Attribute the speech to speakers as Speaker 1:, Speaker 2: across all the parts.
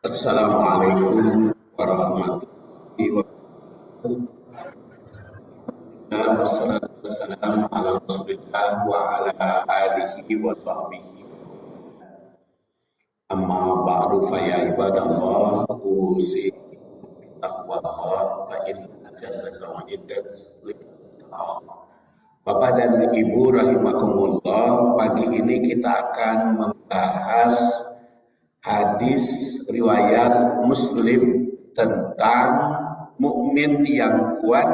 Speaker 1: Assalamualaikum warahmatullahi wabarakatuh. Wassalatu wassalamu ala Rasulillah wa ala alihi wa sahbihi. Amma ba'du fa ya ibadallah usikum taqwallah fa inna jannata wa'iddat littaqwa. Bapak dan Ibu rahimakumullah, pagi ini kita akan membahas hadis riwayat Muslim tentang mukmin yang kuat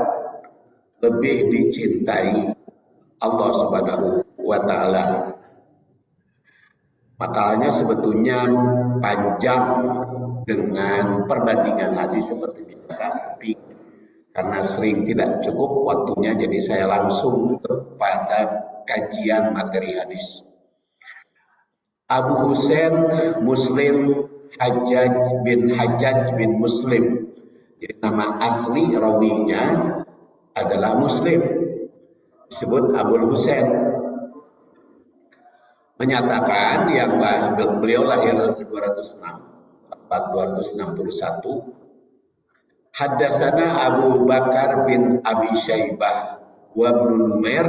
Speaker 1: lebih dicintai Allah Subhanahu wa taala. Makalahnya sebetulnya panjang dengan perbandingan hadis seperti biasa, tapi karena sering tidak cukup waktunya, jadi saya langsung kepada kajian materi hadis. Abu Husain Muslim Hajjaj bin Muslim. Jadi nama asli rawinya adalah Muslim, disebut Abu Husain. Menyatakan yang beliau lahir 261. Haddatsana Abu Bakar bin Abi Syaibah wa Ibnu Numair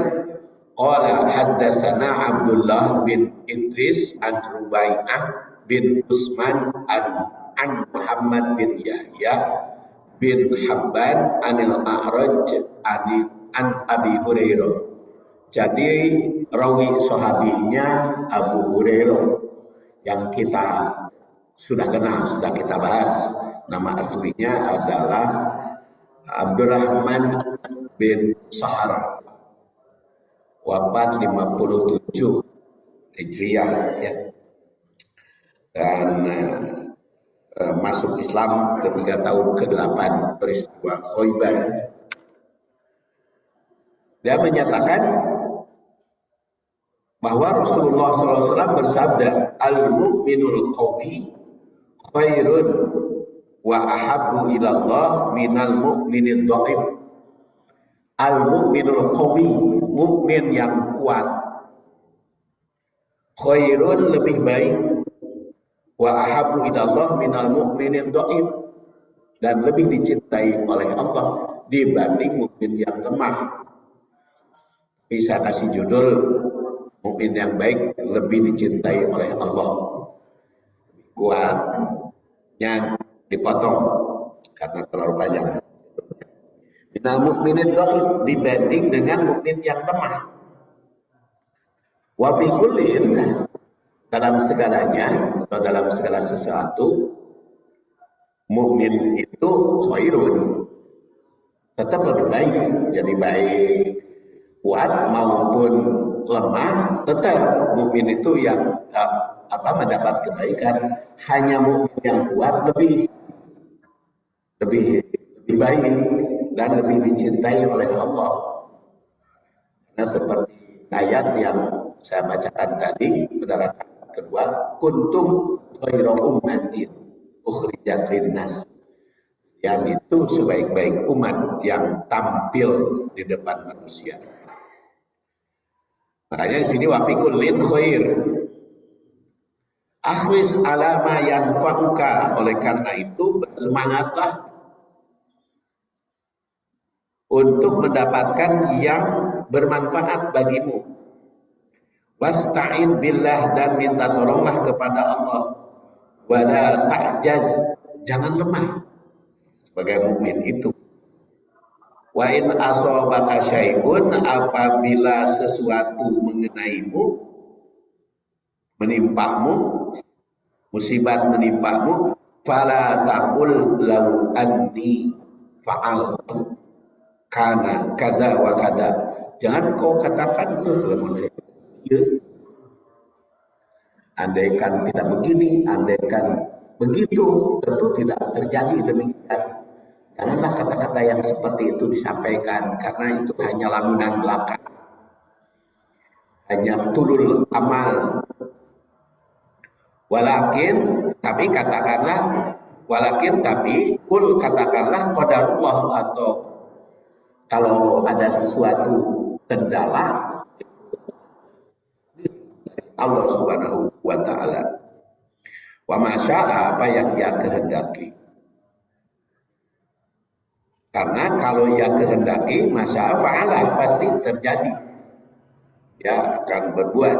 Speaker 1: qala haddatsana Abdullah bin Idris an Rubai'ah bin Usman an Muhammad bin Yahya bin Habban anil A'raj an Abi Hurairah. Jadi rawi sahabinya Abu Hurairah yang kita sudah kenal, sudah kita bahas. Nama aslinya adalah Abdurrahman bin Sahar, wafat 57 Hijriah ya. Dan masuk Islam ketika tahun ke-8 peristiwa Khaybar. Dia menyatakan bahwa Rasulullah SAW bersabda, al-mu'minul qawi khairun wa ahabbu ilallah minal mu'minid dha'if. Al-mu'minul qawi, mukmin yang kuat, khairun lebih baik, wa ahabbu ilallah minal mu'minid dha'if, dan lebih dicintai oleh Allah dibanding mukmin yang lemah. Bisa kasih judul mukmin yang baik lebih dicintai oleh Allah. Kuatnya dipotong karena terlalu panjang. Minal mukminin dhaif, dibanding dengan mukmin yang lemah. Wa fi kullin, dalam segalanya atau dalam segala sesuatu, mukmin itu khairun, tetap lebih baik. Jadi baik kuat maupun lemah, tetap mukmin itu yang mendapat kebaikan. Hanya mukmin yang kuat lebih baik dan lebih dicintai oleh Allah. Nah, seperti ayat yang saya bacakan tadi pada rakaat kedua, kuntum khairu ummatin ukhrijat linnas. Yang itu sebaik-baik umat yang tampil di depan manusia. Makanya di sini wa fi kullin khair. Ahris ala ma yanfa'uka, oleh karena itu bersemangatlah untuk mendapatkan yang bermanfaat bagimu. Wasta'in billah, dan minta tolonglah kepada Allah. Wala ta'jaz, jangan lemah sebagai mukmin itu. Wa in asabaka syai'un, apabila sesuatu mengenaimu, menimpamu, musibat menimpamu, fala taqul law anni fa'altu kana kada wa kada. Jangan kau katakan ya, andaikan tidak begini, andaikan begitu, tentu tidak terjadi demikian. Janganlah kata-kata yang seperti itu disampaikan, karena itu hanya lamunan belaka, hanya tulul amal. Walakin, tapi katakanlah, kul katakanlah qadarullah, atau kalau ada sesuatu kendala, Allah Subhanahu wa taala. Wa masya'a, apa yang dia kehendaki. Karena kalau ia kehendaki, masya'a fa'ala, pasti terjadi. Ya akan berbuat.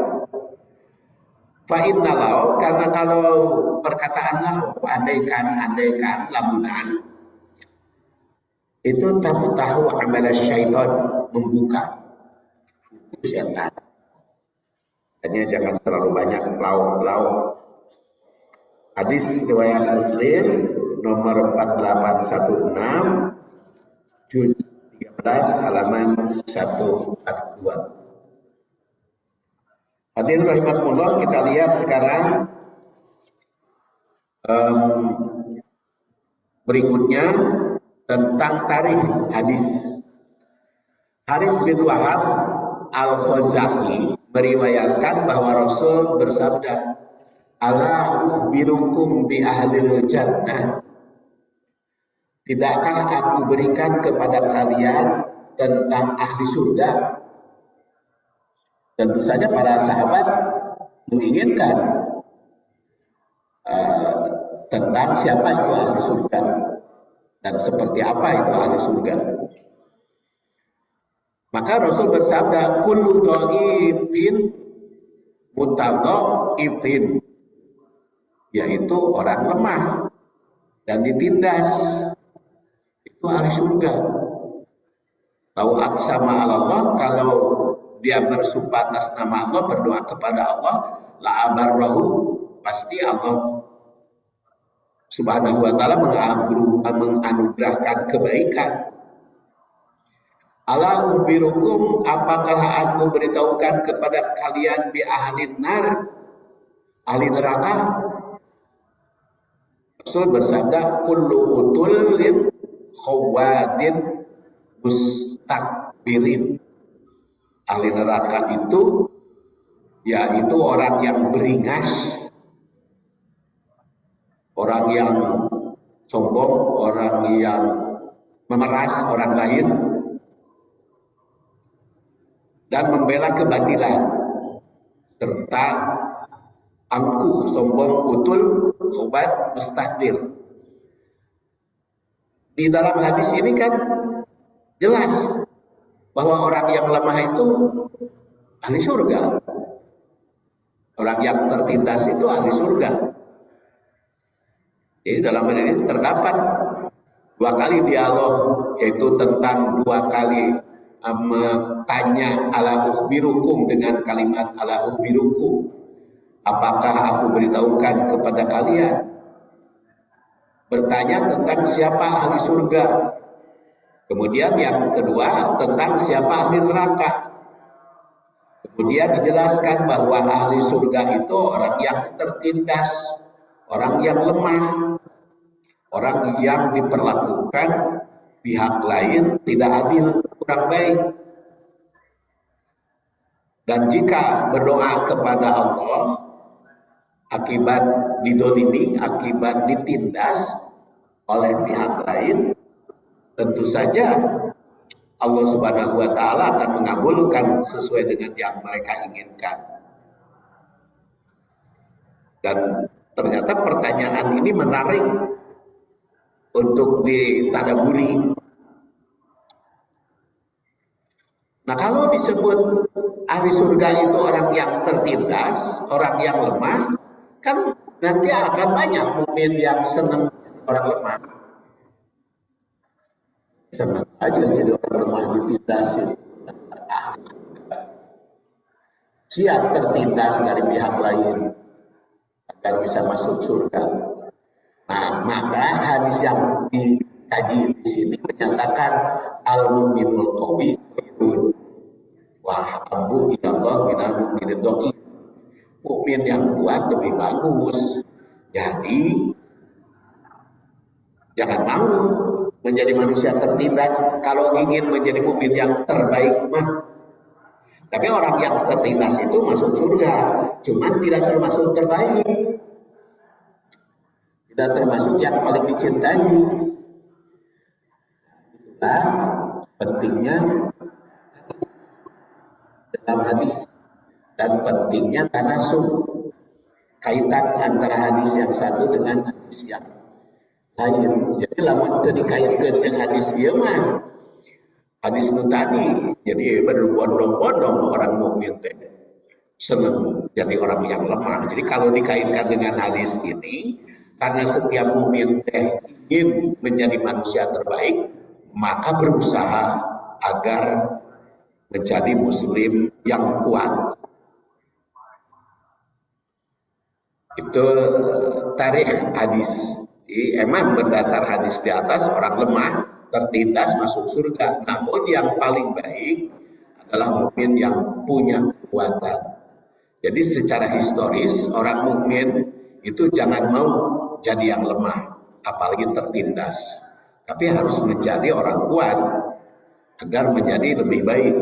Speaker 1: Fa'innalau, karena kalau perkataan lahu, andaikan, lamunan, itu taftahu amal syaitan, membuka syaitan. Hanya jangan terlalu banyak lau. Hadis riwayat Muslim nomor 4816 juz 13 halaman 142. Hadirin rahimakumullah, kita lihat sekarang berikutnya tentang tarikh hadis. Haris bin Wahab Al-Khuzai meriwayatkan bahwa Rasul bersabda, "Ala ukhbirukum bi ahlil jannah." Tidakkah aku berikan kepada kalian tentang ahli surga? Tentu saja para sahabat menginginkan tentang siapa itu ahli surga dan seperti apa itu ahli surga. Maka Rasul bersabda, kullu dhaifin mutadhaifin, yaitu orang lemah dan ditindas, itu ahli surga. Lau aqsama 'ala Allah, kalau dia bersumpah atas nama Allah, berdoa kepada Allah, la abarrahu, pasti Allah Subhanahu wa ta'ala menganugerahkan kebaikan. Ala ukhbirukum, apakah aku beritahukan kepada kalian bi ahlin nar, ahli neraka? Rasul bersabda, kullu utulin khawadin mustakbirin. Ahli neraka itu yaitu orang yang beringas, orang yang sombong, orang yang memeras orang lain dan membela kebatilan, serta angkuh, sombong, utul, sobat, mustakbir. Di dalam hadis ini kan jelas bahwa orang yang lemah itu ahli surga. Orang yang tertindas itu ahli surga. Jadi dalam hadis ini terdapat dua kali dialog, yaitu tentang dua kali tanya ala ukhbirukum dengan kalimat ala ukhbirukum, apakah aku beritahukan kepada kalian. Bertanya tentang siapa ahli surga. Kemudian yang kedua tentang siapa ahli neraka. Kemudian dijelaskan bahwa ahli surga itu orang yang tertindas, orang yang lemah, orang yang diperlakukan pihak lain tidak adil, kurang baik. Dan jika berdoa kepada Allah akibat didolimi, akibat ditindas oleh pihak lain, tentu saja Allah Subhanahu wa ta'ala akan mengabulkan sesuai dengan yang mereka inginkan. Dan ternyata pertanyaan ini menarik untuk ditadaburi. Nah, kalau disebut ahli surga itu orang yang tertindas, orang yang lemah, kan nanti akan banyak mukmin yang senang orang lemah. Senang aja jadi orang lemah ditindas itu. Siap tertindas dari pihak lain agar bisa masuk surga. Nah, maka hadis yang dikaji di sini menyatakan al-mu'minul qawi khairun wa habbu ilallah minal mu'minid dhaif. Mukmin yang kuat lebih bagus. Jadi jangan mau menjadi manusia tertindas. Kalau ingin menjadi mukmin yang terbaik mah. Tapi orang yang tertindas itu masuk surga, cuman tidak termasuk terbaik. Tidak termasuk yang paling dicintai. Itulah pentingnya dalam hadis dan pentingnya tanasub. kaitan antara hadis yang satu dengan hadis yang lain. Jadi lamun teu dikaitkeun jeung hadis ieu mah hadis nu tadi jadi berbondong-bondong orang mukmin teh senang jadi orang yang lemah. Jadi kalau dikaitkan dengan hadis ini, karena setiap mukmin teh ingin menjadi manusia terbaik, maka berusaha agar menjadi muslim yang kuat. Itu tarikh hadis. Jadi, emang berdasar hadis di atas orang lemah tertindas masuk surga. Namun yang paling baik adalah mukmin yang punya kekuatan. Jadi secara historis orang mukmin itu jangan mau jadi yang lemah, apalagi tertindas. Tapi harus menjadi orang kuat agar menjadi lebih baik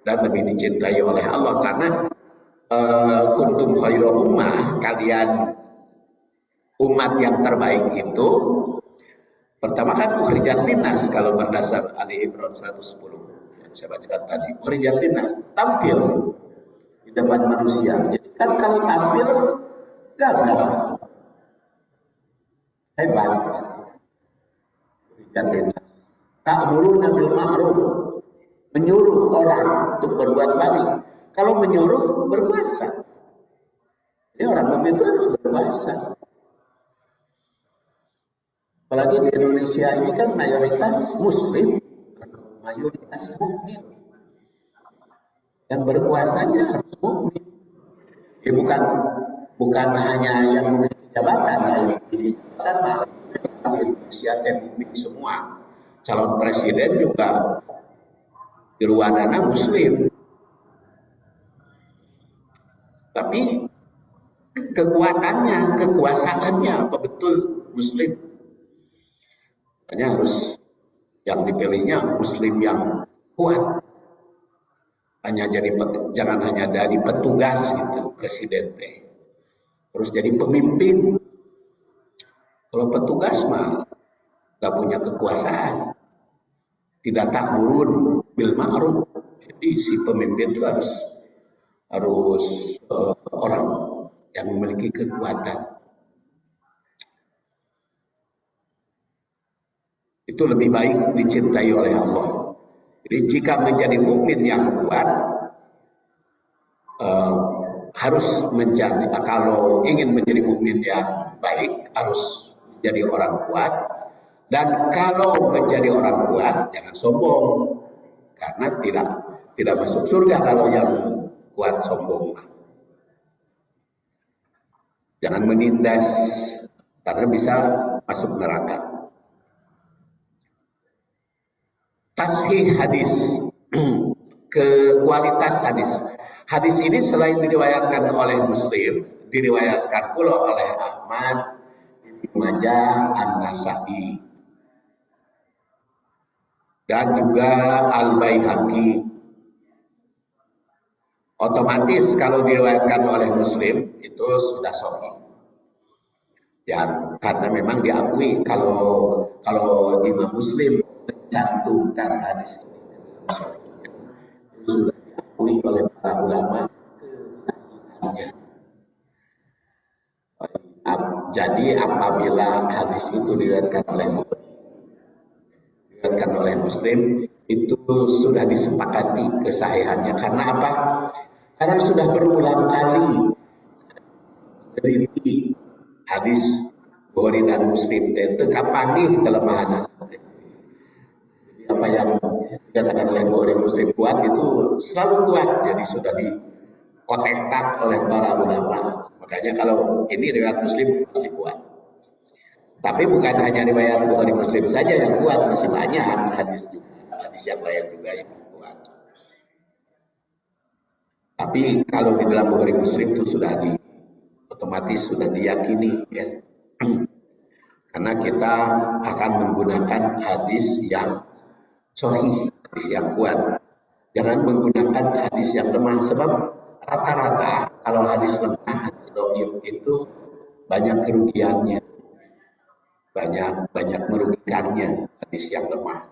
Speaker 1: dan lebih dicintai oleh Allah. Karena kuntum khairu ummah, kalian umat yang terbaik itu pertama kan ukhrijat linnas, kalau berdasar Ali Imran 110 yang saya bacakan tadi, ukhrijat linnas, tampil di depan manusia. Jadi kan kalau tampil gagal, hebat. Ukhrijat linnas, ta'muruna bil ma'ruf, menyuruh orang untuk berbuat baik. Kalau menyuruh berpuasa, jadi orang mukmin itu harus berpuasa. Apalagi di Indonesia ini kan mayoritas muslim, mayoritas mukmin. Yang berpuasanya harus mukmin. Ya bukan hanya yang memiliki jabatan, yang memiliki jabatan malah di Indonesia mukmin semua. Calon presiden juga di luar dana muslim. Tapi kekuatannya, kekuasaannya apa betul muslim? Hanya harus yang dipilihnya muslim yang kuat. Jangan hanya dari petugas gitu, presiden teh. Terus jadi pemimpin. Kalau petugas mah gak punya kekuasaan, tidak ta'murun bil ma'ruf. Jadi si pemimpin itu harus orang yang memiliki kekuatan. Itu lebih baik dicintai oleh Allah. Jadi jika menjadi mukmin yang kuat, harus menjadi, kalau ingin menjadi mukmin yang baik harus menjadi orang kuat. Dan kalau menjadi orang kuat jangan sombong, karena tidak masuk surga kalau yang kuat sombong. Jangan menindas karena bisa masuk neraka. Tashih hadis, ke kualitas hadis. Hadis ini selain diriwayatkan oleh Muslim, diriwayatkan pula oleh Ahmad, Ibnu Majah, An-Nasa'i, dan juga Al-Baihaqi. Otomatis kalau diriwayatkan oleh Muslim itu sudah sahih. Ya, karena memang diakui kalau Imam Muslim mencantumkan hadis ini sudah diakui oleh para ulama kesahihannya. Jadi apabila hadis itu diriwayatkan oleh Muslim, itu sudah disepakati kesahihannya. Karena apa? Karena sudah berulang kali teliti hadis Bukhari dan Muslim itu kapangi kelemahan. Jadi apa yang dikatakan oleh Bukhari Muslim kuat itu selalu kuat. Jadi sudah dikotekkan oleh para ulama. Makanya kalau ini riwayat Muslim pasti kuat. Tapi bukan hanya riwayat Bukhari Muslim saja yang kuat, masih banyak hadis yang lain juga yang kuat. Tapi kalau di dalam Bukhari Muslim itu sudah otomatis sudah diyakini, ya. Karena kita akan menggunakan hadis yang sahih, hadis yang kuat. Jangan menggunakan hadis yang lemah, sebab rata-rata kalau hadis lemah, hadis dhaif itu banyak kerugiannya, banyak merugikannya hadis yang lemah.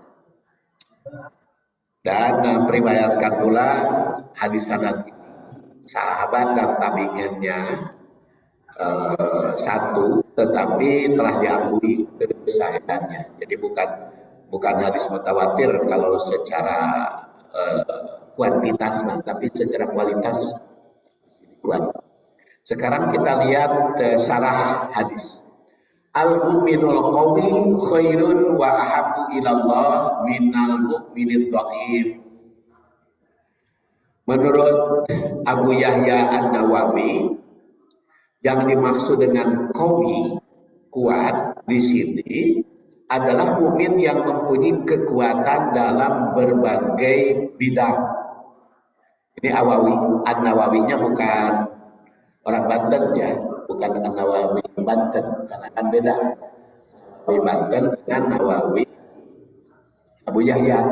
Speaker 1: Dan meriwayatkan pula hadis sanad sahabat dan tabi'innya satu, tetapi telah diakui kesahihannya. Jadi bukan hadis mutawatir kalau secara kuantitas, tapi secara kualitas kuat. Sekarang kita lihat syarah hadis. Al-mu'minul qawi khairun wa ahabbu ilallah minal mu'minid dhaif. Menurut Abu Yahya An-Nawawi, yang dimaksud dengan qawi, kuat di sini adalah mukmin yang mempunyai kekuatan dalam berbagai bidang. Ini An-Nawawinya bukan orang Banten ya, bukan An-Nawawi Banten, karena kan beda. Nawawi Banten dengan Nawawi Abu Yahya.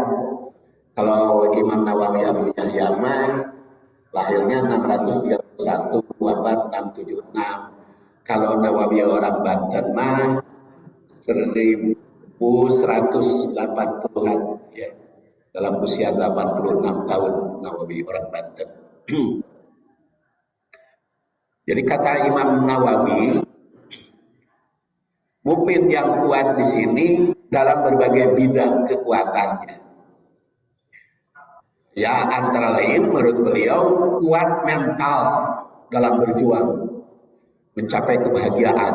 Speaker 1: Kalau Imam Nawawi Abu Yahya mah lahirnya 631, wafat 676. Kalau Nawawi orang Banten mah 1180-an ya. Dalam usia 86 tahun Nawawi orang Banten. Jadi kata Imam Nawawi, mukmin yang kuat di sini dalam berbagai bidang kekuatannya. Ya, antara lain menurut beliau kuat mental dalam berjuang mencapai kebahagiaan,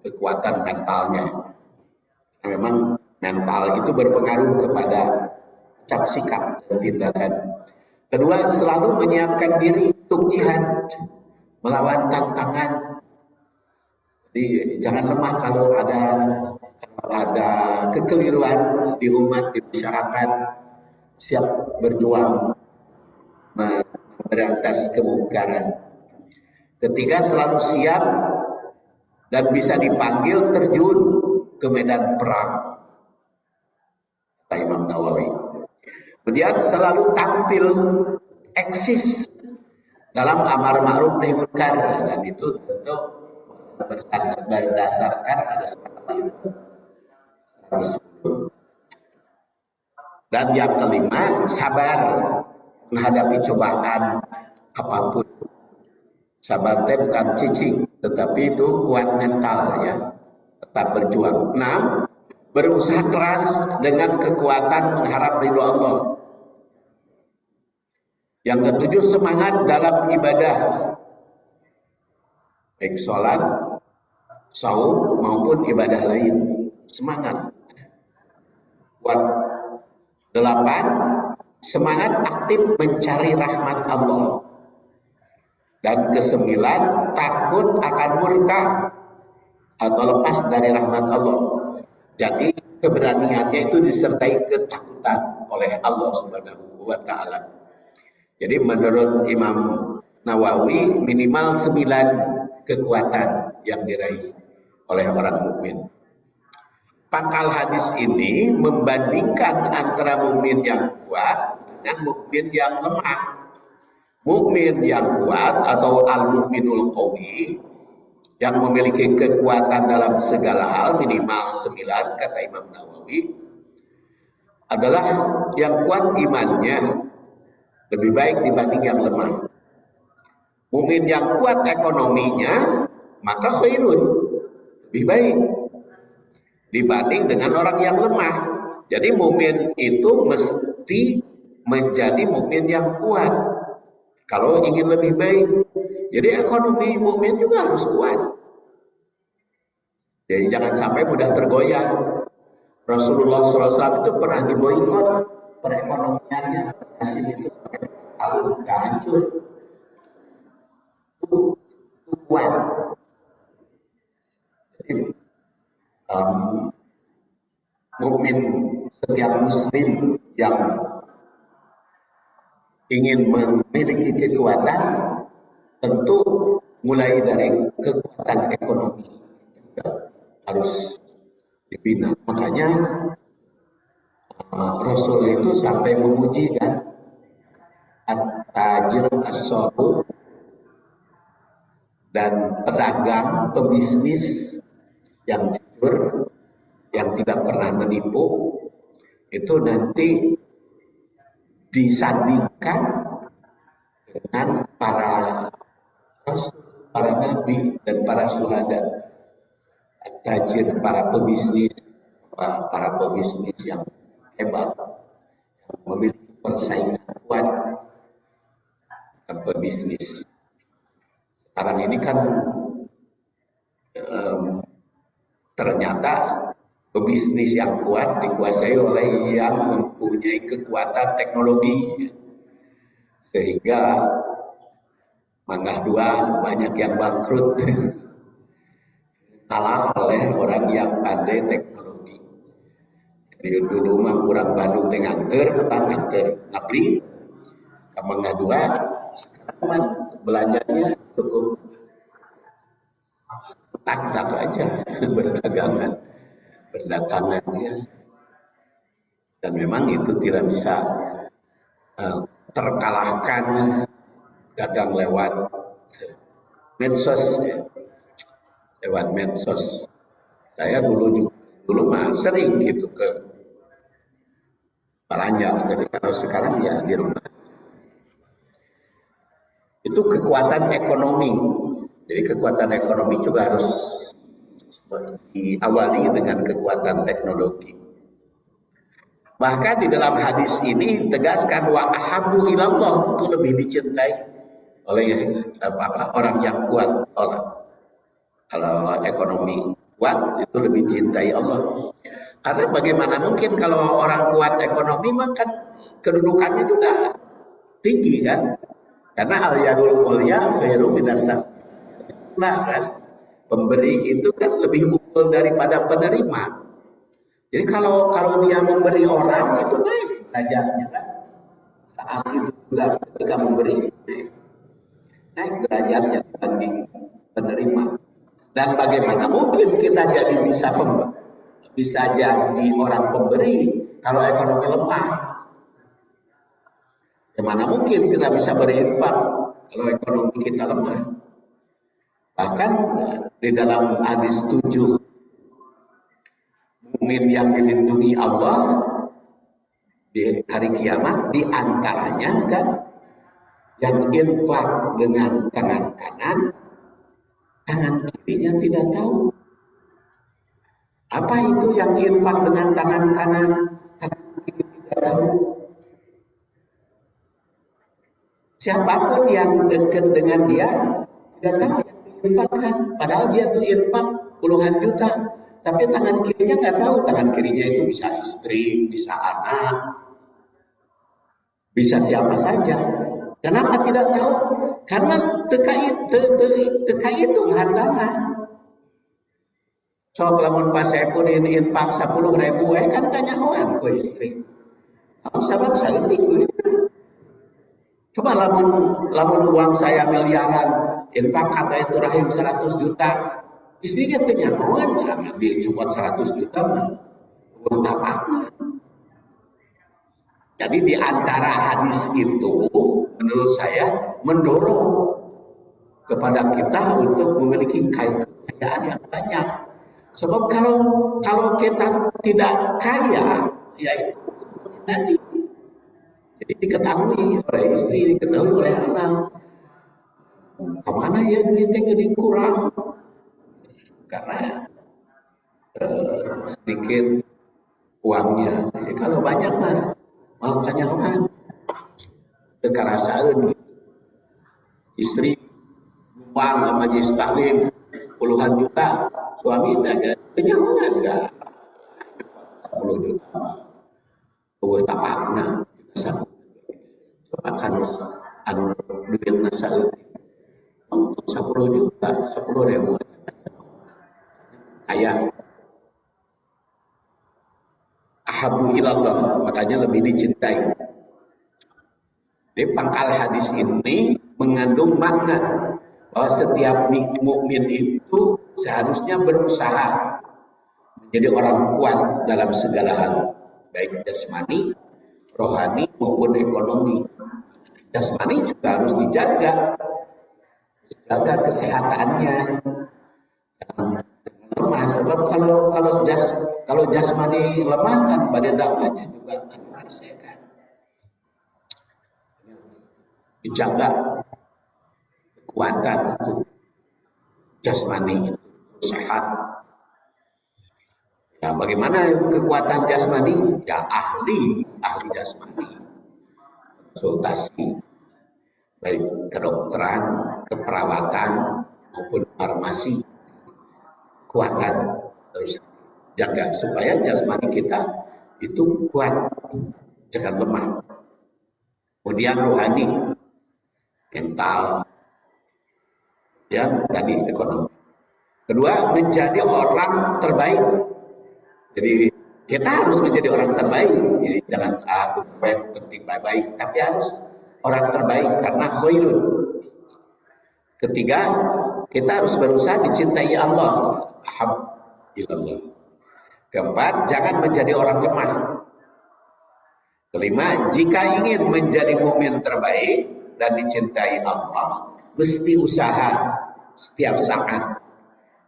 Speaker 1: kekuatan mentalnya. Memang mental itu berpengaruh kepada ucap, sikap, dan tindakan. Kedua, selalu menyiapkan diri untuk jihad, melawan tantangan. Jadi jangan lemah kalau ada kekeliruan di umat, di masyarakat, siap berjuang memberantas kemungkaran. Ketiga, selalu siap dan bisa dipanggil terjun ke medan perang. Kata Imam Nawawi. Kemudian selalu tampil, eksis dalam amar ma'ruf nahi munkar, dan itu tentu berdasarkan pada seperti itu. Dan yang kelima, sabar menghadapi cobaan apapun. Sabar itu bukan cicing, tetapi itu kuat mental ya, tetap berjuang. 6, berusaha keras dengan kekuatan mengharap ridho Allah. Yang ketujuh, semangat dalam ibadah, baik sholat, saum maupun ibadah lain. Semangat. 8, semangat aktif mencari rahmat Allah. Dan ke-9, takut akan murka atau lepas dari rahmat Allah. Jadi keberaniannya itu disertai ketakutan oleh Allah Subhanahu wa Ta'ala. Jadi menurut Imam Nawawi minimal 9 kekuatan yang diraih oleh orang mukmin. Pangkal hadis ini membandingkan antara mukmin yang kuat dengan mukmin yang lemah. Mukmin yang kuat atau al-mukminul qawi yang memiliki kekuatan dalam segala hal minimal 9 kata Imam Nawawi adalah yang kuat imannya lebih baik dibanding yang lemah. Mukmin yang kuat ekonominya maka khairun, lebih baik dibanding dengan orang yang lemah. Jadi mukmin itu mesti menjadi mukmin yang kuat kalau ingin lebih baik. Jadi ekonomi mukmin juga harus kuat. Jadi jangan sampai mudah tergoyah. Rasulullah SAW itu pernah diboikot perekonomiannya, itu tahun hancur. Kuat. Jadi mukmin, setiap muslim yang ingin memiliki kekuatan tentu mulai dari kekuatan ekonomi harus dibina. Makanya Rasul itu sampai memuji kan at-tajir as-sabur, dan pedagang, pebisnis yang jujur, yang tidak pernah menipu, itu nanti disandingkan dengan para rasul, para nabi dan para syuhada, tajir, para pebisnis yang hebat, yang memiliki persaingan kuat dalam pebisnis. Sekarang ini kan ternyata pebisnis yang kuat dikuasai oleh yang mempunyai kekuatan teknologi, sehingga Mangga Dua banyak yang bangkrut kalah oleh orang yang pandai teknologi. Jadi dulu mah kurang Bandung teh nganter ngabri ke Mangga Dua, sekarang belanjanya cukup tak aja berdatangan ya. Dan memang itu tidak bisa terkalahkan dagang lewat medsos ya. Lewat medsos. Saya dulu mah sering gitu ke belanja, tapi kalau sekarang ya di rumah. Itu kekuatan ekonomi. Jadi kekuatan ekonomi juga harus diawali dengan kekuatan teknologi. Bahkan di dalam hadis ini tegaskan wa ahabbu ilallah, itu lebih dicintai oleh orang yang kuat. Kalau ekonomi kuat itu lebih cintai Allah. Karena bagaimana mungkin kalau orang kuat ekonomi makan kedudukannya juga tinggi kan? Karena al-yadul ulya khairu minasa. Nah kan, pemberi itu kan lebih unggul daripada penerima. Jadi kalau dia memberi orang itu naik derajatnya kan. Saat itu juga ketika memberi naik derajatnya dibanding penerima. Dan bagaimana mungkin kita jadi bisa jadi orang pemberi kalau ekonomi lemah? Bagaimana mungkin kita bisa berinfak kalau ekonomi kita lemah? Bahkan di dalam hadis 7, mukmin yang dilindungi Allah di hari kiamat diantaranya kan yang infak dengan tangan kanan, tangan kirinya tidak tahu. Apa itu yang infak dengan tangan kanan, tangan kiri tidak tahu? Siapapun yang dekat dengan dia tidak tahu yang diinfakkan. Padahal dia tuh infak puluhan juta, tapi tangan kirinya nggak tahu. Tangan kirinya itu bisa istri, bisa anak, bisa siapa saja. Kenapa tidak tahu? Karena teka itu hartana. So lamun pas saya pun infak 10.000 kan kanyahoan ku istri. Kamu sabab saeutik duit. Coba lamun uang saya miliaran, infak kata itu rahim 100 juta. Istrinya tenyahoan dia cuma 100 juta mah. Uang tapakna. Jadi di antara hadis itu menurut saya mendorong kepada kita untuk memiliki kekayaan yang banyak. Sebab kalau kita tidak kaya, yaitu tadi. Jadi diketahui oleh istri, diketahui oleh anak. Kemana ya duitnya gede kurang? Karena sedikit uangnya. Jadi kalau banyak mah malah kanyahoan. Kekarasaan gitu. Istri numpang sama majelis taklim puluhan juta, suami enggak kanyahoan enggak 10 juta. Eueuh tapakna sanggup. Akan anu duit nasa untuk 10 juta, 10.000 kaya. Ahabbu ilallah, makanya lebih dicintai. Jadi pangkal hadis ini mengandung makna bahwa setiap mukmin itu seharusnya berusaha menjadi orang kuat dalam segala hal, baik jasmani, rohani maupun ekonomi. Jasmani juga harus dijaga kesehatannya. Jangan lemah, sebab kalau jasmani lemah kan pada dakwahnya juga akan kan. Dijaga kekuatan jasmani itu sehat. Ya, bagaimana kekuatan jasmani? Ya ahli jasmani, konsultasi, baik kedokteran, keperawatan maupun farmasi, kuatan terus jaga supaya jasmani kita itu kuat, jangan lemah. Kemudian rohani, mental, dan tadi ekonomi. Kedua, menjadi orang terbaik. Jadi kita harus menjadi orang terbaik. Jadi jangan aku penting baik-baik, tapi harus orang terbaik karena khairun. Ketiga, kita harus berusaha dicintai Allah. Alhamdulillah. Keempat, jangan menjadi orang lemah. Kelima, jika ingin menjadi mukmin terbaik dan dicintai Allah, mesti usaha setiap saat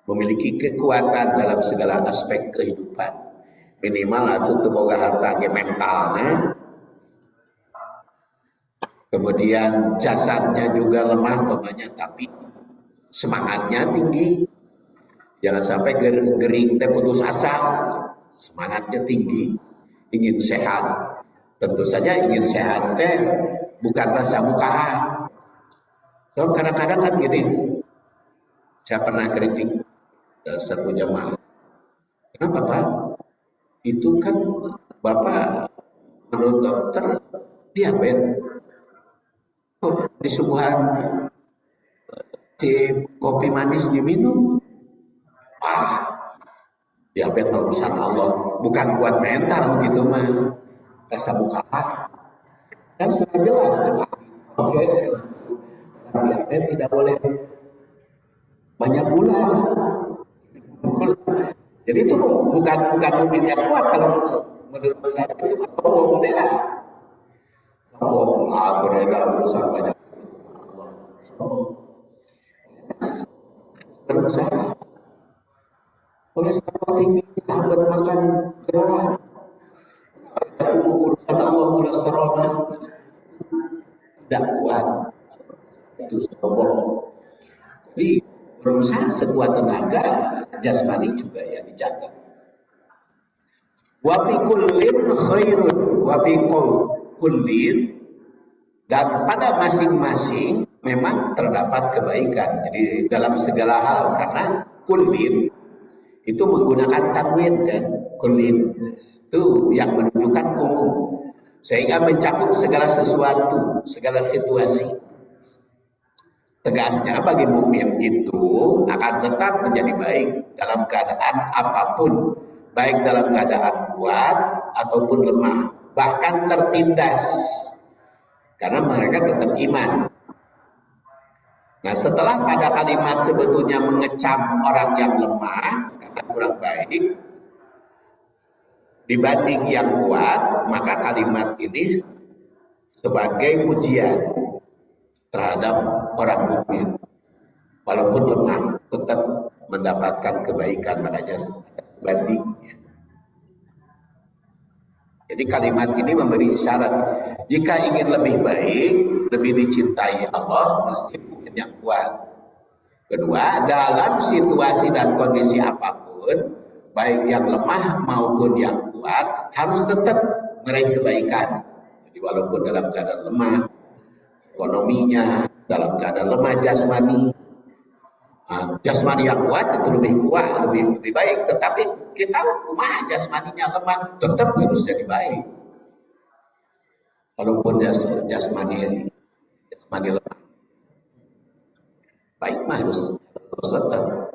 Speaker 1: memiliki kekuatan dalam segala aspek kehidupan. Minimal atau boga harta ge mentalnya. Kemudian jasadnya juga lemah pokoknya, tapi semangatnya tinggi. Jangan sampai gering teh putus asa. Semangatnya tinggi, ingin sehat. Tentu saja ingin sehat teh bukan rasa mukaan. So kadang-kadang kan gini, saya pernah kritik satu jamaah. Kenapa Pak? Itu kan Bapak menurut dokter diabetes. Oh, disuguhan si kopi manis diminum. Diabetes urusan Allah, bukan buat mental gitu mah. Rasa mukaan. Kan sudah jelas. Oke. Diabetes tidak boleh banyak gula. Jadi itu bukan mukmin yang kuat kalau menurut saya itu bohong deh. Bohong, beredar urusan banyak. Berusaha. Kolesterol tinggi, sahabat makan gerah. Urusan Allah kolesterol tidak kuat. Itu sombong. Jadi berusaha sekuat tenaga, jasmani juga ya dijaga. Wa fi kullin khairun, wa fi kullin, dan pada masing-masing memang terdapat kebaikan. Jadi dalam segala hal, karena kullin itu menggunakan tanwin kan, kullin itu yang menunjukkan umum, sehingga mencakup segala sesuatu, segala situasi. Tegasnya bagi mukmin itu akan tetap menjadi baik dalam keadaan apapun, baik dalam keadaan kuat ataupun lemah, bahkan tertindas, karena mereka tetap iman. Nah, setelah pada kalimat sebetulnya mengecam orang yang lemah karena kurang baik dibanding yang kuat, maka kalimat ini sebagai pujian terhadap orang mukmin, walaupun lemah tetap mendapatkan kebaikan, makanya sebandingnya. Jadi kalimat ini memberi isyarat jika ingin lebih baik, lebih dicintai Allah, mesti mukmin yang kuat. Kedua, dalam situasi dan kondisi apapun, baik yang lemah maupun yang kuat, harus tetap meraih kebaikan. Jadi walaupun dalam keadaan lemah ekonominya, dalam keadaan lemah jasmani, jasmani yang kuat itu lebih kuat, lebih baik. Tetapi kita lemah jasmaninya lemah, tetap harus jadi baik. Walaupun jasmani lemah, baik mah harus tetap.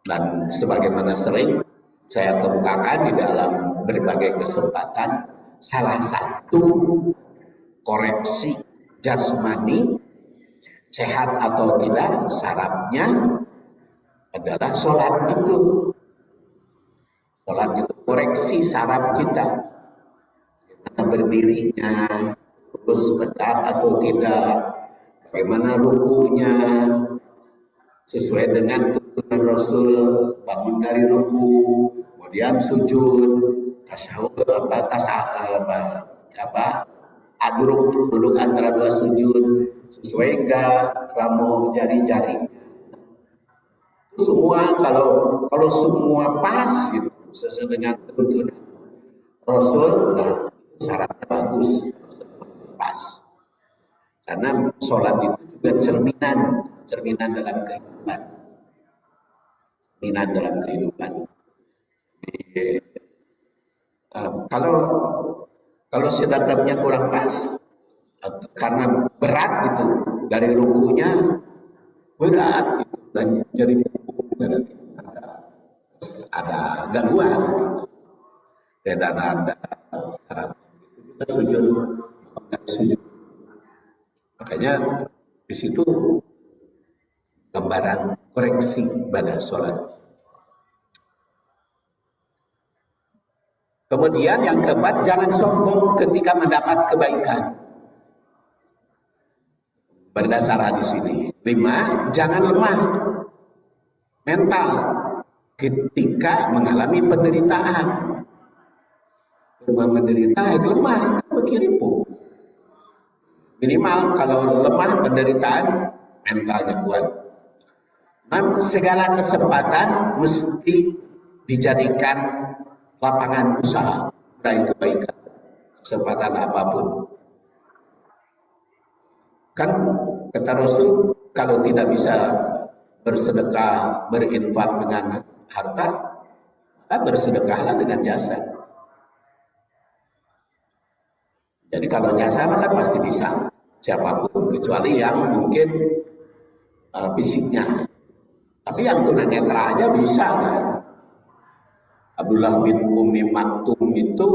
Speaker 1: Dan sebagaimana sering saya kemukakan di dalam berbagai kesempatan, salah satu koreksi jasmani sehat atau tidak, syaratnya adalah sholat itu. Sholat itu koreksi saraf kita, bagaimana berdirinya, terus tegak atau tidak, bagaimana rukunya sesuai dengan tuntunan Rasul, bangun dari ruku, kemudian sujud, tasyahud, duduk antara dua sujud, sesuai enggak ramu jari-jari. semua kalau semua pas gitu sesuai dengan tuntunan Rasul, nah syaratnya bagus, pas. Karena sholat itu juga cerminan dalam kehidupan, cerminan dalam kehidupan. Jadi, kalau sedekahnya kurang pas, karena berat gitu, dari rukunya berat gitu, dan jadi ada gangguan, dan ada kita sujud. Makanya di situ gambaran koreksi pada sholat. Kemudian yang keempat, jangan sombong ketika mendapat kebaikan. Berdasar hadis ini. 5, jangan lemah mental ketika mengalami penderitaan. Lemah menderita, lemah, berkiripu. Minimal kalau lemah penderitaan, mentalnya kuat. Nah, segala kesempatan mesti dijadikan lapangan usaha, meraih kebaikan, kesempatan apapun. Kan kata Rasul, kalau tidak bisa bersedekah, berinfak dengan harta, bersedekahlah dengan jasa. Jadi kalau jasa kan pasti bisa, siapapun, kecuali yang mungkin fisiknya. Tapi yang tunanetra aja bisa kan. Abdullah bin Ummi Maktum itu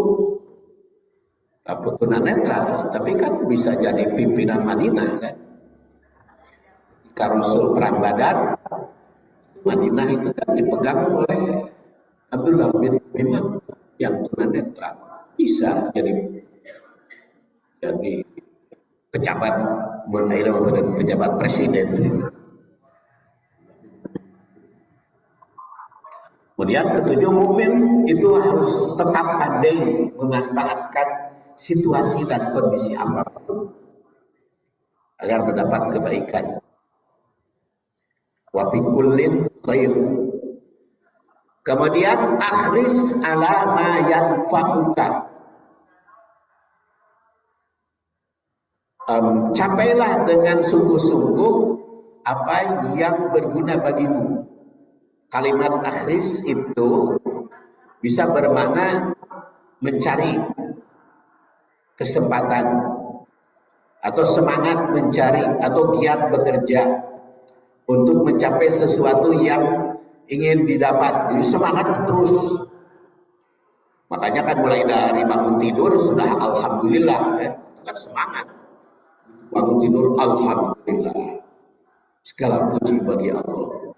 Speaker 1: tunanetra, tapi kan bisa jadi pimpinan Madinah kan. Ketika Rasul perang Badar, Madinah itu kan dipegang oleh Abdullah bin Ummi Maktum yang tunanetra, bisa jadi pejabat dan pejabat presiden. Kemudian ketujuh, mukmin itu harus tetap pandai memanfaatkan situasi dan kondisi apapun agar mendapat kebaikan. Wa fi kullin khair. Kemudian akhris ala ma yanfa'uka. Capailah dengan sungguh-sungguh apa yang berguna bagimu. Kalimat akhris itu bisa bermakna mencari kesempatan atau semangat mencari atau giat bekerja untuk mencapai sesuatu yang ingin didapat. Jadi semangat terus. Makanya kan mulai dari bangun tidur sudah alhamdulillah ya, dengan semangat. Bangun tidur alhamdulillah. Segala puji bagi Allah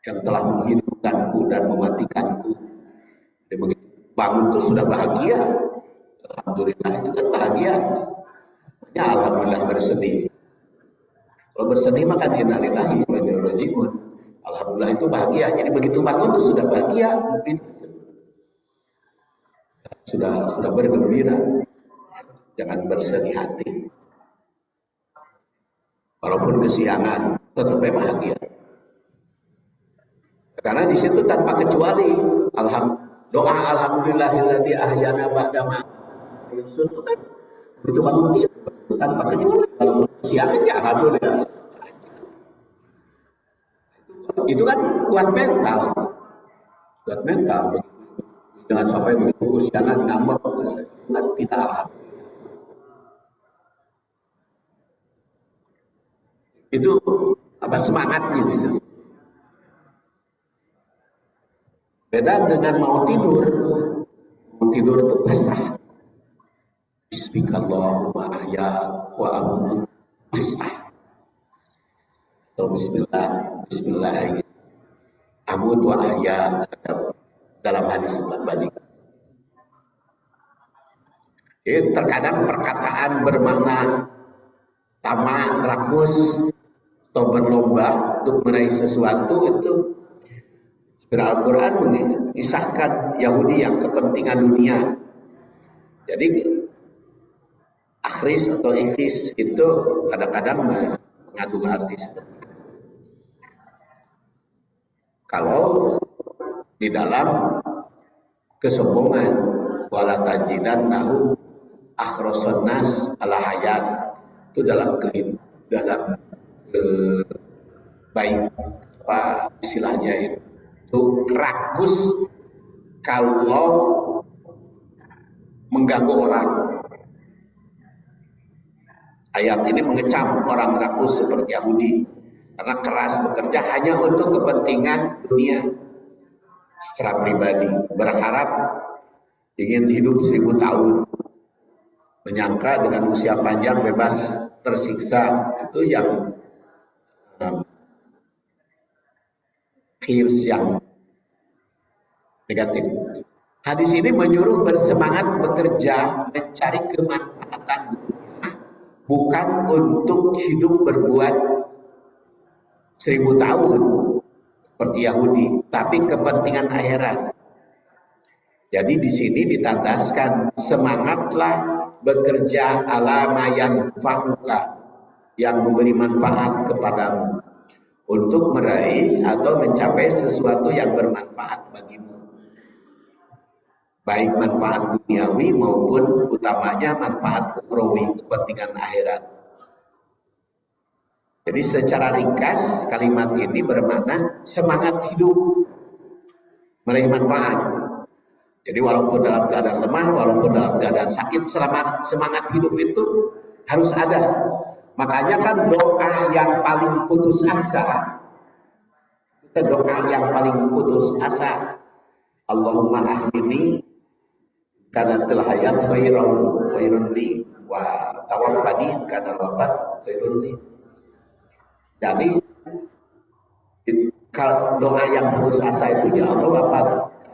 Speaker 1: yang telah menghidupkanku dan mematikanku. Jadi begitu bangun itu sudah bahagia. Alhamdulillah itu kan bahagia. Ya alhamdulillah bersedih. Kalau bersedih maka innalillahi wa inna ilaihi raji'un. Alhamdulillah itu bahagia. Jadi begitu bangun itu sudah bahagia, mungkin sudah bergembira. Jangan bersedih hati. Walaupun kesiangan, tetap bahagia. Karena di situ tanpa kecuali doa alhamdulillahilladzi ahyana ba'da ma itu kan begitu bangun tidur tanpa kecuali. Kalau kesiangan ya alhamdulillah. Itu kan kuat mental. Kuat mental. Jangan sampai begitu kesiangan ngambek kan tidak alhamdulillah. Itu apa semangatnya di situ. Beda dengan mau tidur itu pasrah. Bismillahirrahmanirrahim ahya wa amut pasrah. Atau bismillah amut wa ahya dalam hadis balik. Jadi terkadang perkataan bermakna tamak, rakus atau berlomba untuk meraih sesuatu itu Al-Quran mengisahkan Yahudi yang kepentingan dunia. Jadi akhris atau ikhris itu kadang-kadang mengandung arti seperti itu. Kalau di dalam kesombongan, wala tajidannahu akhrasan nas ala hayat, itu dalam baik apa istilahnya itu rakus kalau mengganggu orang. Ayat ini mengecam orang rakus seperti Yahudi karena keras bekerja hanya untuk kepentingan dunia secara pribadi, berharap ingin hidup 1000 tahun, menyangka dengan usia panjang bebas tersiksa. Itu yang khirs yang negatif. Hadis ini menyuruh bersemangat bekerja mencari kemanfaatan dunia, bukan untuk hidup berbuat 1000 tahun seperti Yahudi, tapi kepentingan akhirat. Jadi di sini ditandaskan semangatlah bekerja ala mayan fa'uka, yang memberi manfaat kepadamu untuk meraih atau mencapai sesuatu yang bermanfaat bagimu, baik manfaat duniawi maupun utamanya manfaat ukhrawi, kepentingan akhirat. Jadi secara ringkas kalimat ini bermakna semangat hidup meraih manfaat. Jadi walaupun dalam keadaan lemah, walaupun dalam keadaan sakit, semangat hidup itu harus ada. Makanya kan doa yang paling putus asa, kita doa yang paling putus asa, Allahumma ahdini karena telah hayat khairun li wa tawaffani karena wafat khairun li. Jadi kalau doa yang putus asa itu, ya Allah wafat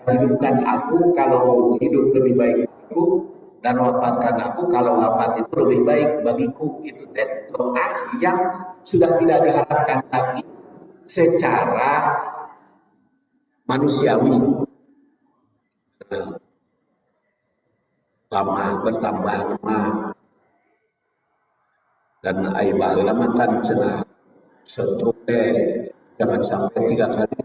Speaker 1: hidupkan aku kalau hidup lebih baik bagiku, dan wafatkan aku kalau wafat itu lebih baik bagiku. Itu doa yang sudah tidak diharapkan lagi secara manusiawi. Lama bertambah lemah dan aibah lama kan cenah stroke jangan sampai 3 kali.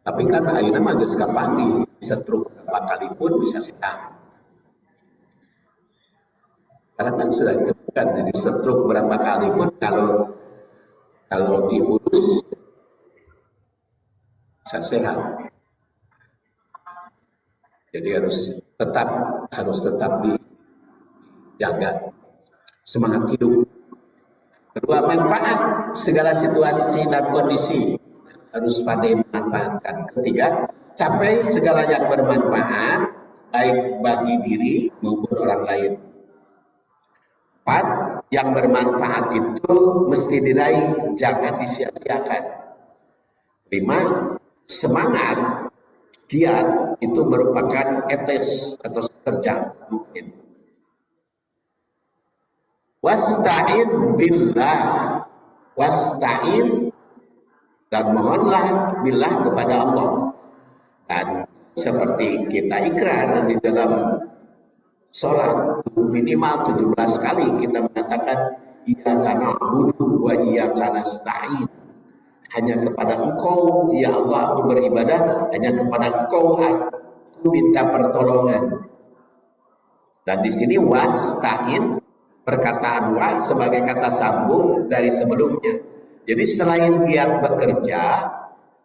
Speaker 1: Tapi kan ayeuna mah geus kapanggih, stroke berapa kali pun bisa sedang. Sekarang kan sudah ditemukan, jadi stroke berapa kali pun kalau diurus bisa sehat. Jadi harus tetap dijaga semangat hidup. Kedua, manfaat segala situasi dan kondisi harus pandai memanfaatkan. Ketiga, capai segala yang bermanfaat baik bagi diri maupun orang lain. 4, yang bermanfaat itu mesti diraih, jangan disia-siakan. 5, semangat giat itu merupakan etes atau kerja mungkin. Wasta'in billah, wasta'in, dan mohonlah billah kepada Allah. Dan seperti kita ikrar di dalam sholat minimal 17 kali kita mengatakan iyyaka na'budu wa iyyaka nasta'in. Hanya kepada Engkau ya Allah aku beribadah, hanya kepada Engkau aku minta pertolongan. Dan di sini wasta'in, perkataan wa sebagai kata sambung dari sebelumnya. Jadi selain giat bekerja,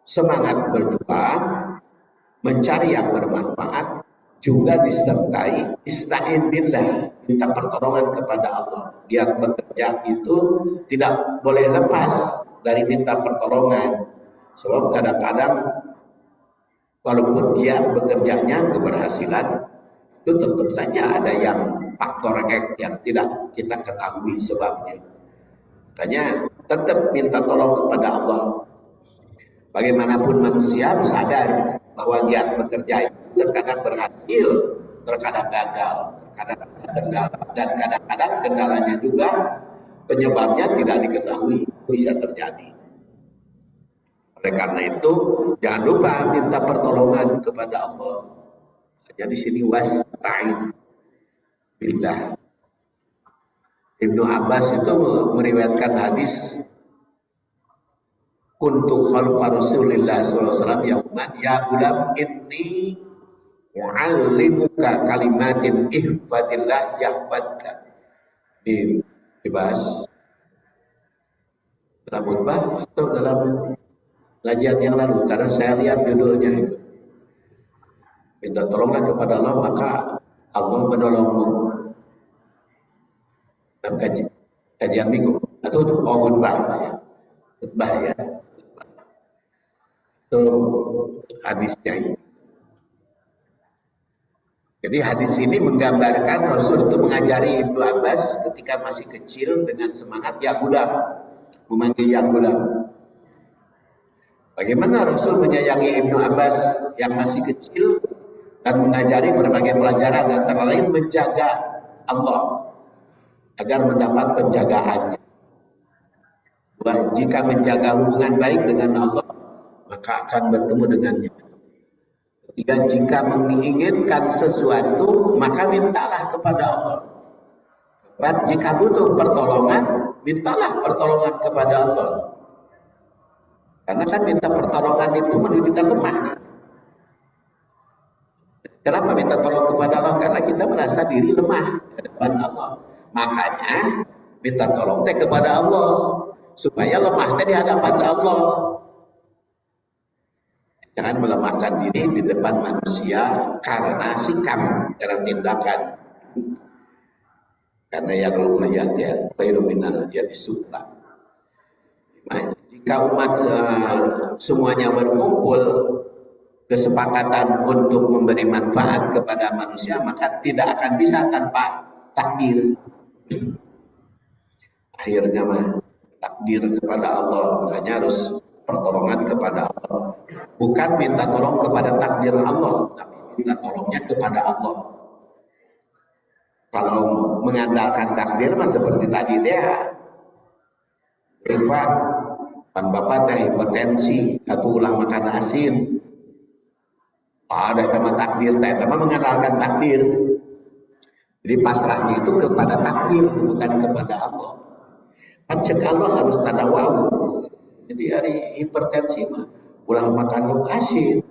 Speaker 1: semangat berjuang, mencari yang bermanfaat, juga disertai ista'in billah, minta pertolongan kepada Allah. Giat bekerja itu tidak boleh lepas dari minta pertolongan. Sebab kadang-kadang walaupun giat bekerjanya keberhasilan, itu tentu saja ada yang faktor X yang tidak kita ketahui sebabnya. Makanya tetap minta tolong kepada Allah. Bagaimanapun manusia sadar bahwa giat bekerja itu terkadang berhasil, terkadang gagal, terkadang ada kendala, dan kadang-kadang kendalanya juga penyebabnya tidak diketahui, bisa terjadi. Oleh karena itu, jangan lupa minta pertolongan kepada Allah. Jadi di sini wasta'in billah. Ibnu Abbas itu meriwayatkan hadis kuntu khalfa Rasulillah sallallahu alaihi wasallam yauman ya ulam inni muallimuka kalimatin ihfadillah yahfadka. Dibahas dalam khutbah atau dalam kajian yang lalu, karena saya lihat judulnya itu. Minta tolonglah kepada Allah maka Allah menolongmu. Dalam kajian minggu atau khutbah ya. Khutbah ya. Itu hadisnya ini. Jadi hadis ini menggambarkan Rasul itu mengajari Ibnu Abbas ketika masih kecil dengan semangat ya gulam, memanggil ya gulam. Bagaimana Rasul menyayangi Ibnu Abbas yang masih kecil dan mengajari berbagai pelajaran, antara lain menjaga Allah agar mendapat penjagaannya. Jika menjaga hubungan baik dengan Allah, maka akan bertemu dengannya. Dan jika menginginkan sesuatu, maka mintalah kepada Allah. Dan jika butuh pertolongan, mintalah pertolongan kepada Allah. Karena kan minta pertolongan itu menunjukkan lemah. Kenapa minta tolong kepada Allah? Karena kita merasa diri lemah di depan Allah. Makanya minta tolong kepada Allah supaya lemah di hadapan Allah. Jangan melemahkan diri di depan manusia karena sikap, karena tindakan. Karena yang lumayan ya, fenomena dia disuppah. Jika umat semuanya berkumpul kesepakatan untuk memberi manfaat kepada manusia, maka tidak akan bisa tanpa takdir. Akhirnya mah takdir kepada Allah, makanya harus pertolongan kepada Allah. Bukan minta tolong kepada takdir Allah, tapi minta tolongnya kepada Allah. Kalau mengandalkan takdir mah seperti tadi dia, Pak, pan bapak teh hipertensi, atau ulang makan asin. Ada sama takdir teh, sama mengandalkan takdir. Jadi pasrahnya itu kepada takdir, bukan kepada Allah. Kan cek Allah harus tanda wow. Jadi hari hipertensi mah ulah makan asin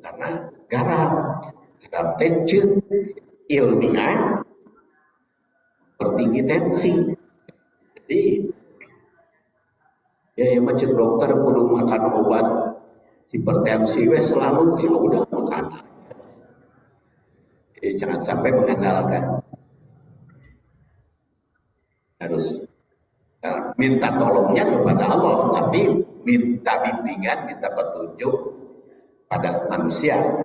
Speaker 1: karena garam teh ceuk ilmiah bertinggi tensi. Jadi ya macam dokter kudu makan obat hipertensi selalu ya udah makan. Jadi jangan sampai mengandalkan, harus minta tolongnya kepada Allah, tapi minta bimbingan, minta petunjuk pada manusia.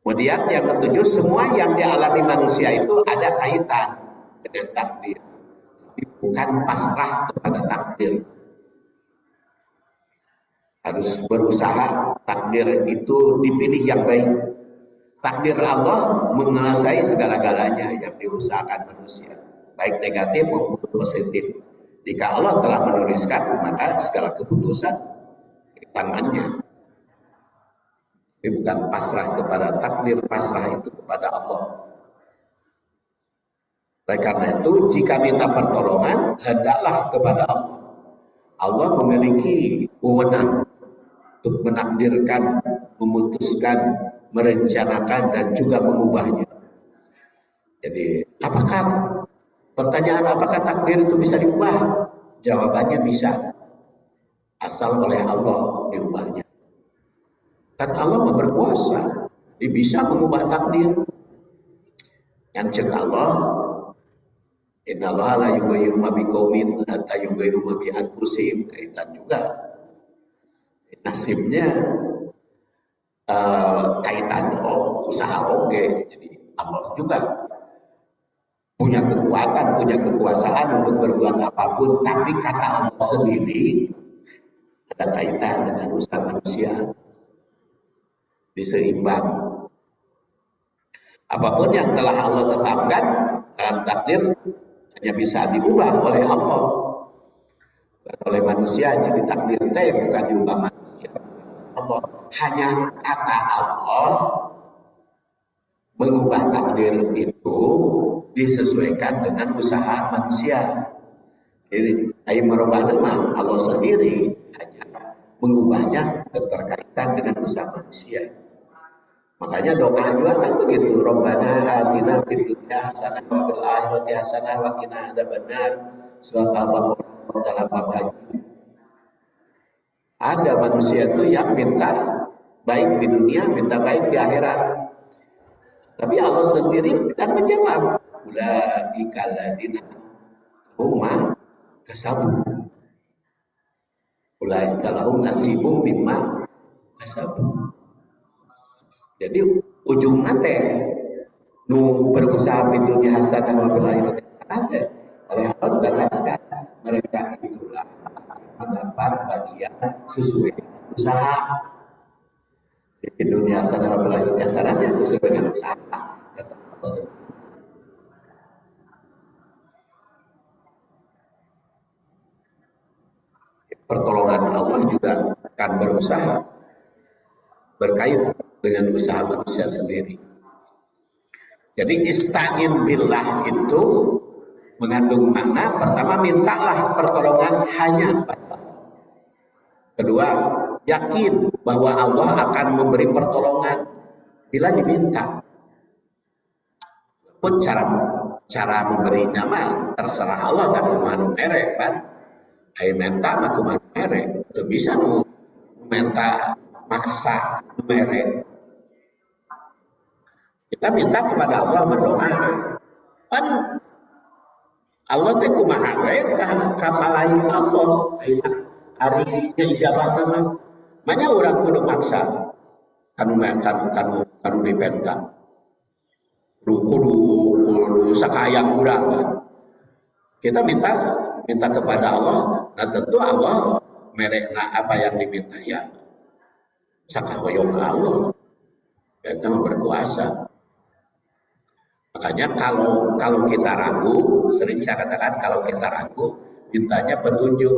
Speaker 1: Kemudian yang ketujuh, semua yang dialami manusia itu ada kaitan dengan takdir, tapi bukan pasrah kepada takdir. Harus berusaha takdir itu dipilih yang baik. Takdir Allah menguasai segala-galanya yang diusahakan manusia, baik negatif maupun positif. Jika Allah telah menuliskan, maka segala keputusan di tangannya. Tapi bukan pasrah kepada takdir, pasrah itu kepada Allah. Oleh karena itu, jika minta pertolongan, hendaklah kepada Allah. Allah memiliki wewenang untuk menakdirkan, memutuskan, merencanakan, dan juga mengubahnya. Jadi, apakah takdir itu bisa diubah? Jawabannya bisa, asal oleh Allah diubahnya. Dan Allah berkuasa, dia bisa mengubah takdir. Yang cek Allah, innallaha la yughayyiru ma biqaumin hatta yughayyiru ma bi anfusihim, kaitan juga. Nasibnya kaitan usaha jadi Allah juga punya kekuatan, punya kekuasaan untuk berbuat apapun, tapi kata Allah sendiri ada kaitan dengan usaha manusia, diseimbang. Apapun yang telah Allah tetapkan dalam takdir hanya bisa diubah oleh Allah, bukan oleh manusia. Jadi takdir itu bukan diubah manusia, Allah. Hanya kata Allah mengubah takdir itu disesuaikan dengan usaha manusia. Jadi ayat merubah nama Allah sendiri hanya mengubahnya keterkaitan dengan usaha manusia. Makanya doa juga kan begitu. Rabbana atina fid dunya hasanah wa fil akhirati hasanah wa qina adzabannar. Surat Al-Baqarah dalam bab haji. Ada manusia itu yang minta baik di dunia, minta baik di akhirat. Tapi Allah sendiri kan menjawab, ulaika alladziina hum kasabu. Ulaika lahum nasibum mimma kasabu. Jadi ujungnya teh nu berusaha di dunia hasanah wa fil akhirati hasanah oleh Allah jelaskan mereka itulah mendapat bagian sesuai dengan usaha. Di dunia hasanah wa fil akhirati hasanah sesuai dengan usaha. Pertolongan Allah juga akan berusaha berkait dengan usaha manusia sendiri. Jadi ista'in billah itu mengandung makna pertama mintalah pertolongan hanya kepada Allah. Kedua, yakin bahwa Allah akan memberi pertolongan bila diminta. Pun cara memberinya mah terserah Allah dan kumaha merek kan. Ai minta mah kumaha merek. Teu bisa nu minta maksa merek. Kita minta kepada Allah berdoa. Kan Allah teh kumaha we kapalai Allah. Ari nya ijabah mah. Manya urang kudu maksa. Kanu dipenta. Kudu sakayang urang kan. Kita minta kepada Allah, dan tentu Allah merekna apa yang diminta ya sakahoyong Allah. Kita berkuasa. Makanya kalau kita ragu, sering saya katakan kalau kita ragu, mintanya petunjuk.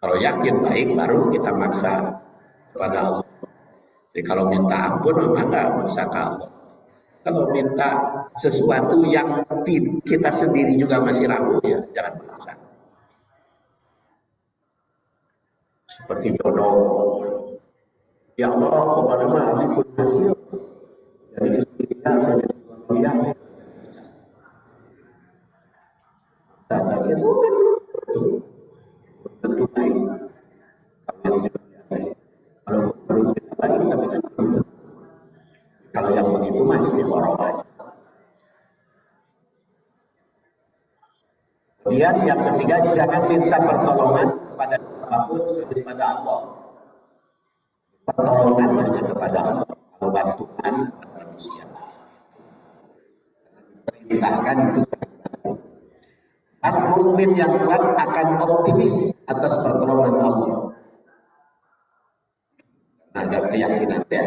Speaker 1: Kalau yakin baik baru kita maksa kepada Allah. Jadi kalau minta ampun memang enggak maksa ke Allah. Kalau minta sesuatu yang kita sendiri juga masih ragu ya jangan maksa. Seperti jodoh. Ya Allah, pokoknya mah abdi pun hasil dari istrinya atau dari suaminya. Saat itu kan tentu baik. Kalau juga baik. Kalau perut kita baik tapi kan belum tentu. Kalau yang begitu mah istikharah aja. Kemudian yang ketiga, jangan minta pertolongan kepada siapapun selain kepada Allah. Pertolongan hanya kepada Allah. Kalau bantuan kepada manusia. Perintahkan itu orang mukmin yang kuat akan optimis atas pertolongan Allah. Ada keyakinan ya.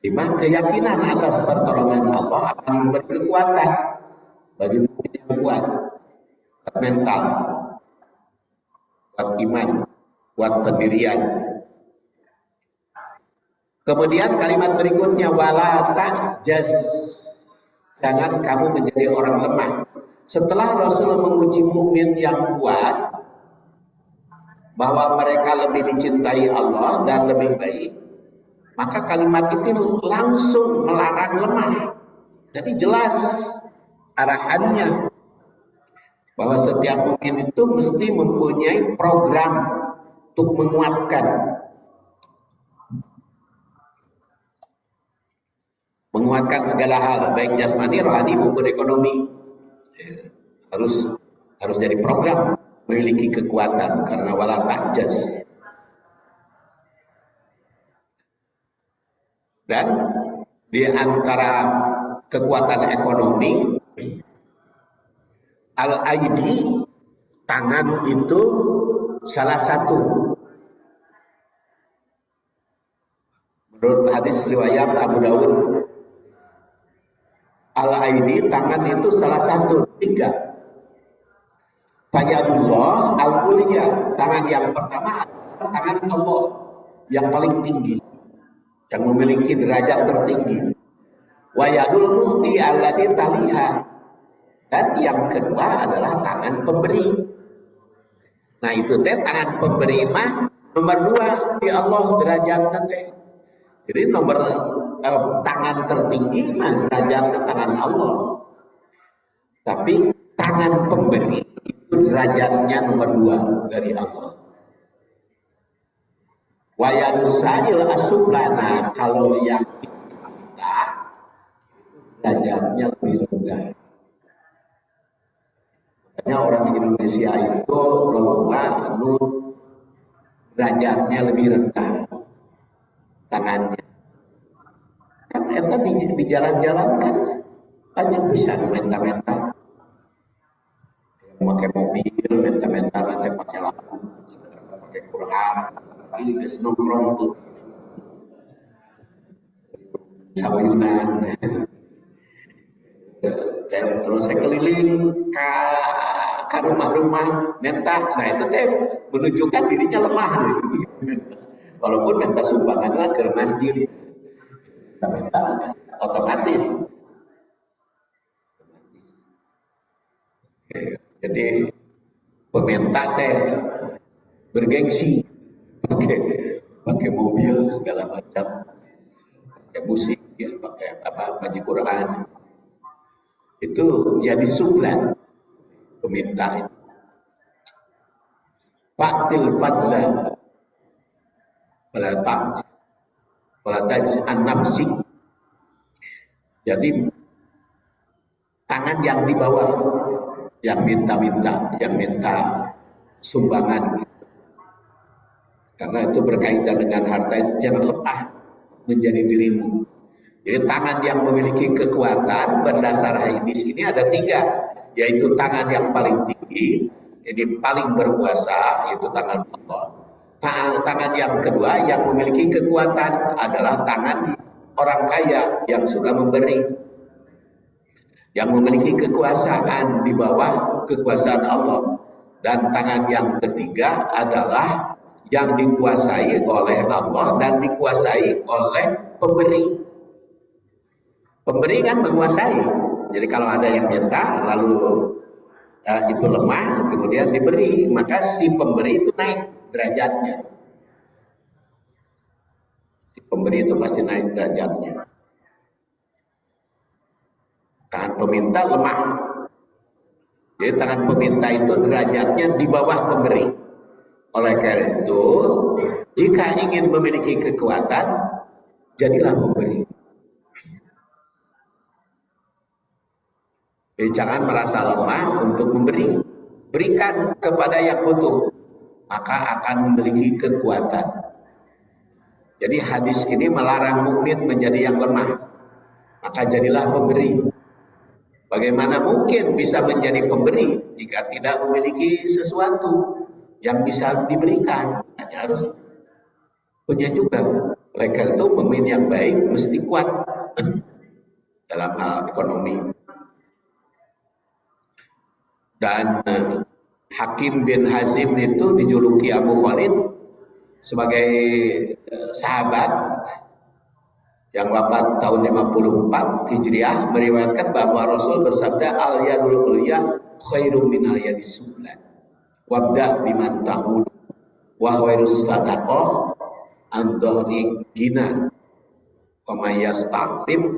Speaker 1: Dimana keyakinan atas pertolongan Allah akan memberi kekuatan bagi mukmin yang kuat, kuat mental, kuat iman, kuat pendirian. Kemudian kalimat berikutnya wala ta'jaz. Jangan kamu menjadi orang lemah. Setelah Rasul memuji mukmin yang kuat bahwa mereka lebih dicintai Allah dan lebih baik, maka kalimat itu langsung melarang lemah. Jadi jelas arahannya bahwa setiap mukmin itu mesti mempunyai program untuk menguatkan segala hal, baik jasmani, rohani maupun ekonomi. Harus jadi program memiliki kekuatan karena wala ta'jaz. Dan di antara kekuatan ekonomi, al-aidi, tangan itu salah satu. Menurut hadis riwayat Abu Dawud, al-aidi, tangan itu salah satu, 3. Fayadullah al-ulya, tangan yang pertama adalah tangan Allah yang paling tinggi, yang memiliki derajat tertinggi. Wa yadul mu'ti allati taliha, Dan yang kedua adalah tangan pemberi. Nah itu teh tangan pemberi mah nomor 2 di Allah derajatnya teh. Jadi nomor tangan tertinggi mah derajatnya tangan Allah. Tapi tangan pemberi itu derajatnya nomor 2 dari Allah. Wa yansail asublana, kalau yang kita derajatnya lebih rendah. Makanya orang Indonesia itu lomba derajatnya lebih rendah tangannya. Kan eta di jalan-jalan kan banyak bisa menta-menta. Pakai mobil, menta-menta nanti pakai lampu, pakai Quran, lagi geus nongkrong tuh. Sabayunan. Terus saya keliling ke rumah-rumah menta. Nah itu teh menunjukkan dirinya lemah. Walaupun menta sumbangan ke masjid, menta otomatis. Jadi peminta teh bergengsi, pakai mobil segala macam, pakai musik, ya, pakai baca Quran. Itu ya disuplan peminta itu. Faktil fadla wala taj an-nafsi. Jadi tangan yang di bawah, yang minta-minta, yang minta sumbangan, karena itu berkaitan dengan harta, itu jangan lemah menjadi dirimu. Jadi tangan yang memiliki kekuatan berdasar hadis ini ada 3, yaitu tangan yang paling tinggi, jadi paling berkuasa, yaitu tangan Allah. Tangan yang kedua yang memiliki kekuatan adalah tangan orang kaya yang suka memberi, yang memiliki kekuasaan di bawah kekuasaan Allah. Dan tangan yang ketiga adalah yang dikuasai oleh Allah dan dikuasai oleh pemberi. Pemberi kan menguasai. Jadi kalau ada yang minta lalu itu lemah, kemudian diberi, maka si pemberi itu naik derajatnya. Si pemberi itu pasti naik derajatnya. Tangan peminta lemah. Jadi tangan peminta itu derajatnya di bawah pemberi. Oleh karena itu, jika ingin memiliki kekuatan, jadilah pemberi. Jadi jangan merasa lemah untuk memberi. Berikan kepada yang butuh, maka akan memiliki kekuatan. Jadi hadis ini melarang mukmin menjadi yang lemah. Maka jadilah pemberi. Bagaimana mungkin bisa menjadi pemberi jika tidak memiliki sesuatu yang bisa diberikan? Hanya harus punya juga. Oleh karena itu, pemimpin yang baik mesti kuat dalam hal ekonomi. Dan Hakim bin Hazim itu dijuluki Abu Khalid sebagai sahabat yang wafat tahun 54 Hijriah, meriwayatkan bahwa Rasul bersabda, al yadul ulya khairum min al yadis sufla wabda biman ta'ul wa khairus sadaqah an dhahri ginan wa may yasta'fif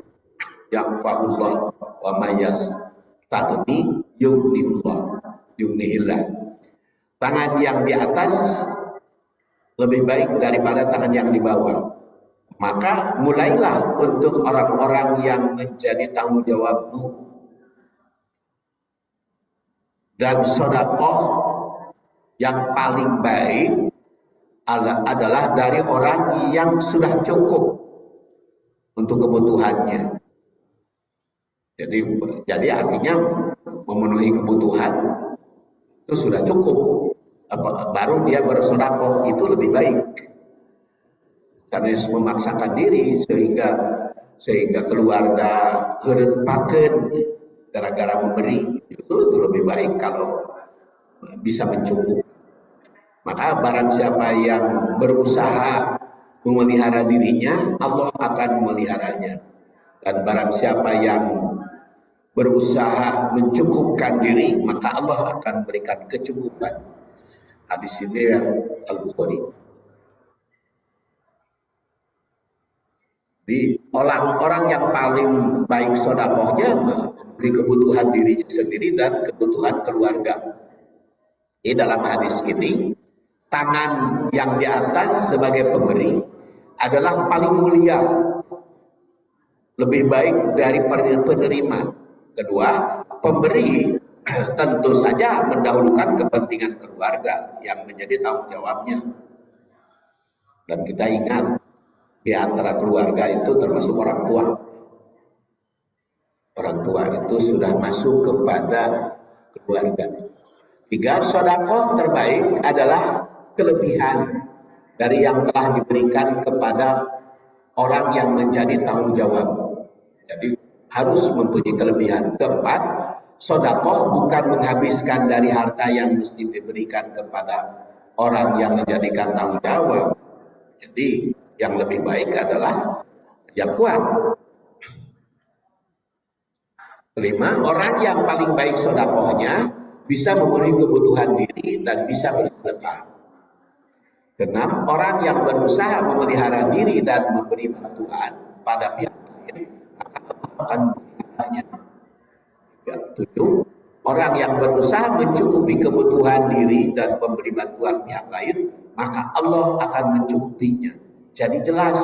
Speaker 1: yaqfa'ullah wa may yastagni yughnihillah. Tangan yang di atas lebih baik daripada tangan yang di bawah. Maka mulailah untuk orang-orang yang menjadi tanggung jawabmu. Dan sedekah yang paling baik adalah dari orang yang sudah cukup untuk kebutuhannya. Jadi artinya memenuhi kebutuhan itu sudah cukup. Baru dia bersedekah, itu lebih baik. Karena memaksakan diri sehingga keluarga heurepakeun gara-gara memberi, itu lebih baik kalau bisa mencukupi. Maka barang siapa yang berusaha memelihara dirinya, Allah akan memeliharanya. Dan barang siapa yang berusaha mencukupkan diri, maka Allah akan berikan kecukupan. Hadis ini Al-Bukhari. Di orang-orang yang paling baik sedekahnya memberi kebutuhan dirinya sendiri dan kebutuhan keluarga. Di dalam hadis ini, tangan yang di atas sebagai pemberi adalah paling mulia, lebih baik dari penerima. Kedua, pemberi tentu saja mendahulukan kepentingan keluarga yang menjadi tanggung jawabnya. Dan kita ingat, di antara keluarga itu termasuk orang tua. Orang tua itu sudah masuk kepada keluarga. 3, sedekah terbaik adalah kelebihan dari yang telah diberikan kepada orang yang menjadi tanggung jawab. Jadi harus mempunyai kelebihan. 4, sedekah bukan menghabiskan dari harta yang mesti diberikan kepada orang yang dijadikan tanggung jawab. Jadi yang lebih baik adalah yang kuat. 5, orang yang paling baik sedekahnya bisa memenuhi kebutuhan diri dan bisa bersedekah. 6, orang yang berusaha memelihara diri dan memberi bantuan pada pihak lain akan memberikannya. 7, orang yang berusaha mencukupi kebutuhan diri dan memberi bantuan pihak lain, maka Allah akan mencukupinya. Jadi jelas,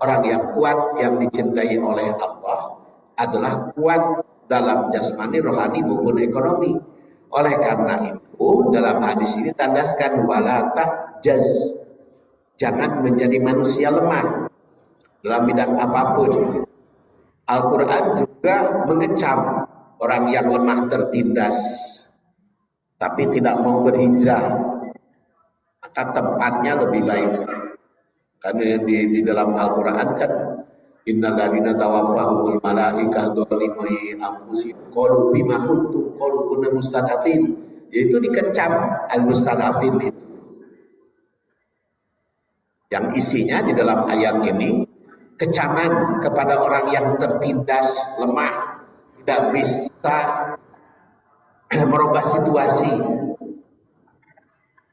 Speaker 1: orang yang kuat yang dicintai oleh Allah adalah kuat dalam jasmani, rohani maupun ekonomi. Oleh karena itu, dalam hadis ini tandaskan wala ta'jaz. Jangan menjadi manusia lemah dalam bidang apapun. Al-Quran juga mengecam orang yang lemah tertindas tapi tidak mau berhijrah, maka tempatnya lebih baik. Karena di dalam Al-Quran kan, innal ladzina tawaffahumul malaikatu dzalimai anfusihim qalu bima kuntum qalu kunna mustadafin, yaitu dikecam al-mustadafin itu. Yang isinya di dalam ayat ini kecaman kepada orang yang tertindas, lemah, tidak bisa merubah situasi,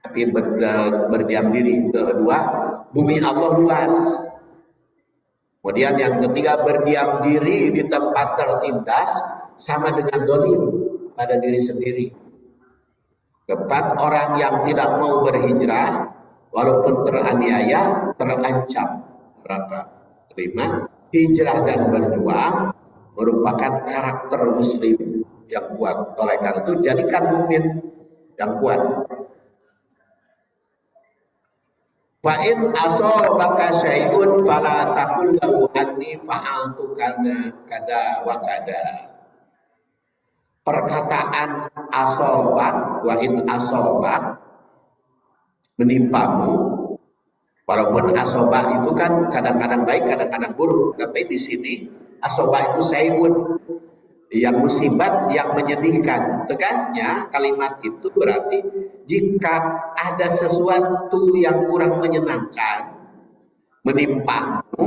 Speaker 1: tapi berdiam diri. Kedua, bumi Allah luas. Kemudian yang ketiga, berdiam diri di tempat tertindas sama dengan dolim pada diri sendiri. Keempat, orang yang tidak mau berhijrah walaupun teraniaya terancam neraka. 5, hijrah dan berjuang merupakan karakter muslim yang kuat. Oleh karena itu, jadikan mukmin yang kuat. Fa in asabaka syai'un fala taqul lahu anni fa'altu kada wa kada. Perkataan asobak, wa in asobak, menimpamu. Walaupun asobak itu kan kadang-kadang baik, kadang-kadang buruk. Tapi di sini asobak itu syai'un, yang musibat, yang menyedihkan. Tegasnya kalimat itu berarti jika ada sesuatu yang kurang menyenangkan menimpamu,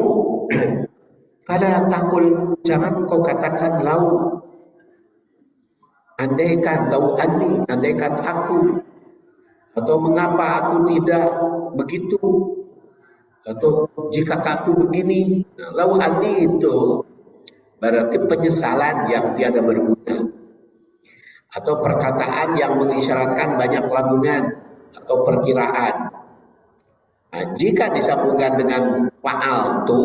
Speaker 1: fala taqul, jangan kau katakan lau, andaikan, lau anni, andaikan aku, atau mengapa aku tidak begitu, atau jika aku begini. Nah, lau anni itu berarti penyesalan yang tiada berguna, atau perkataan yang mengisyaratkan banyak lamunan atau perkiraan. Nah, jika disambungkan dengan fa'altu,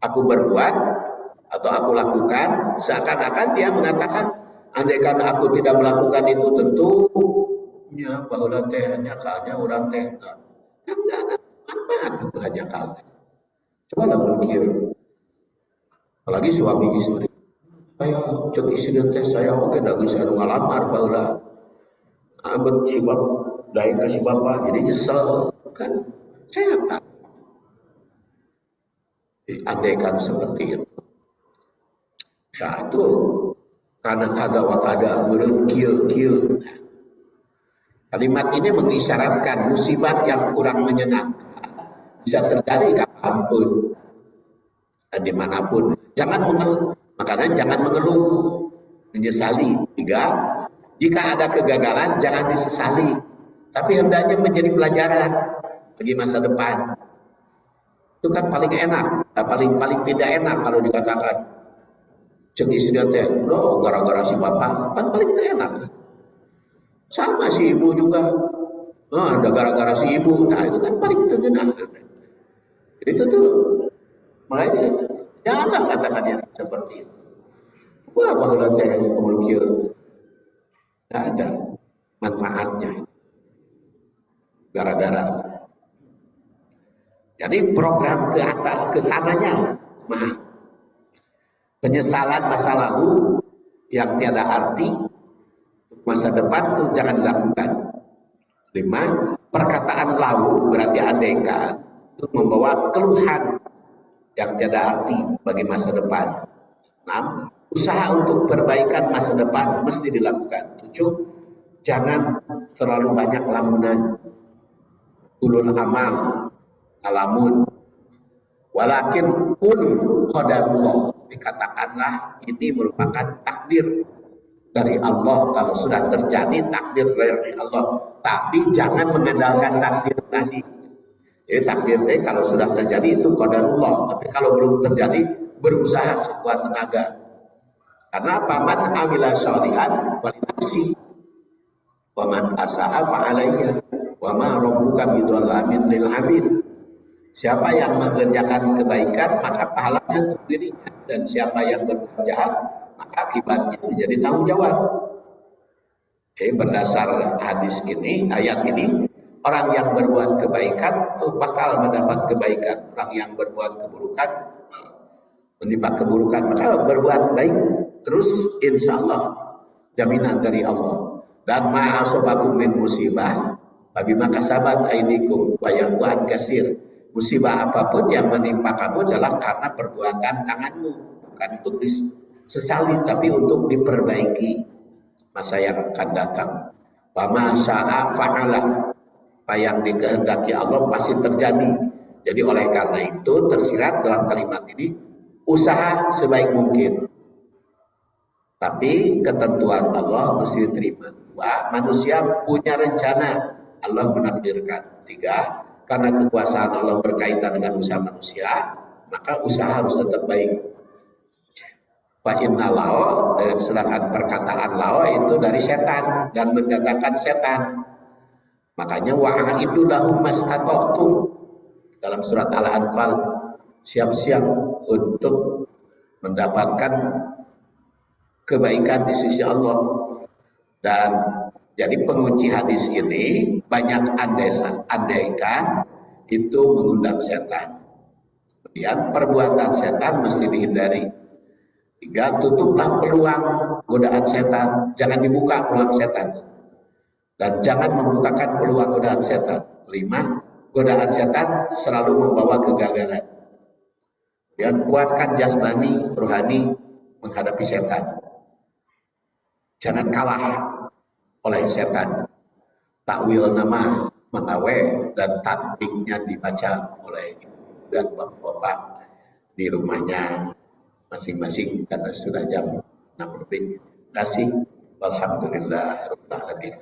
Speaker 1: aku berbuat atau aku lakukan, seakan-akan dia mengatakan, andaikan aku tidak melakukan itu, tentunya bahwa teh hanya kalnya orang teh kan nggak ada manfaat itu hanya kalnya. Coba lamun kieu, apalagi suami istri, saya cek istri teh saya oke dah bisa ngalamar baheula, abet si bapak lain ke si bapak jadi nyesel kan, saya tak. Andaikan seperti itu, ya itu karena kada wa kada meureun kieu. Kalimat ini mengisyaratkan musibat yang kurang menyenangkan bisa terjadi kapanpun dan dimanapun. Jangan Makanya jangan mengeluh, menyesali. 3, jika ada kegagalan jangan disesali, tapi hendaknya menjadi pelajaran bagi masa depan. Itu kan paling enak, paling tidak enak kalau dikatakan cek istri teh, no, gara-gara si bapak, kan paling tidak enak. Sama si ibu juga, ada gara-gara si ibu, nah itu kan paling tergenang. Itu tuh, makanya janganlah katakan yang seperti itu. Wah, bahwa teh kemudian tidak ada manfaatnya. Gara-gara. Jadi program ke atas, ke sananya, penyesalan masa lalu yang tiada arti, masa depan itu jangan dilakukan. 5, perkataan lau berarti andaikan itu membawa keluhan yang tiada arti bagi masa depan. 6, usaha untuk perbaikan masa depan mesti dilakukan. 7, jangan terlalu banyak lamunan. Ulul amal, alamun. Walakin kul qadarullah. Dikatakanlah ini merupakan takdir dari Allah. Kalau sudah terjadi takdir dari Allah, tapi jangan mengandalkan takdir tadi. Jadi takdir tadi kalau sudah terjadi itu qadarullah, tapi kalau belum terjadi berusaha sekuat tenaga. Karena paman amila sholihan falinafsi, wa man asa'a fa'alayya, wa ma rabbuka bidzallamin lil 'abid. Siapa yang mengerjakan kebaikan maka pahalanya untuk dirinya, dan siapa yang berbuat jahat maka akibatnya menjadi tanggung jawab. Jadi berdasar hadis ini, ayat ini, orang yang berbuat kebaikan bakal mendapat kebaikan, orang yang berbuat keburukan menimpa keburukan. Maka berbuat baik terus, insya Allah jaminan dari Allah. Dan ma'asobakum min musibah fabima kasabat aydikum wa ya'fu an katsir. Musibah apapun yang menimpa kamu adalah karena perbuatan tanganmu, bukan untuk disesali tapi untuk diperbaiki masa yang akan datang. Wa ma syaa fa'ala, apa yang dikehendaki Allah pasti terjadi. Jadi oleh karena itu tersirat dalam kalimat ini, usaha sebaik mungkin, tapi ketentuan Allah mesti diterima. 2, manusia punya rencana, Allah menakdirkan. 3, karena kekuasaan Allah berkaitan dengan usaha manusia, maka usaha harus tetap baik. Fa inna lao, sedangkan perkataan lao itu dari setan dan mendatangkan setan. Makanya wa'aidu lahum mastata'tum dalam surat Al-Anfal, siap-siap untuk mendapatkan kebaikan di sisi Allah. Dan jadi pengunci hadis ini banyak andaikan itu mengundang setan. Kemudian perbuatan setan mesti dihindari. 3, tutuplah peluang godaan setan, jangan dibuka peluang setan. Dan jangan membukakan peluang godaan setan. 5, godaan setan selalu membawa kegagalan. Kemudian kuatkan jasmani, rohani menghadapi setan. Jangan kalah oleh setan. Takwil nama mengawe dan takbiknya dibaca oleh ibu dan bapak-bapak di rumahnya masing-masing karena sudah jam 6 lebih. Terima kasih. Alhamdulillah rabbil alamin.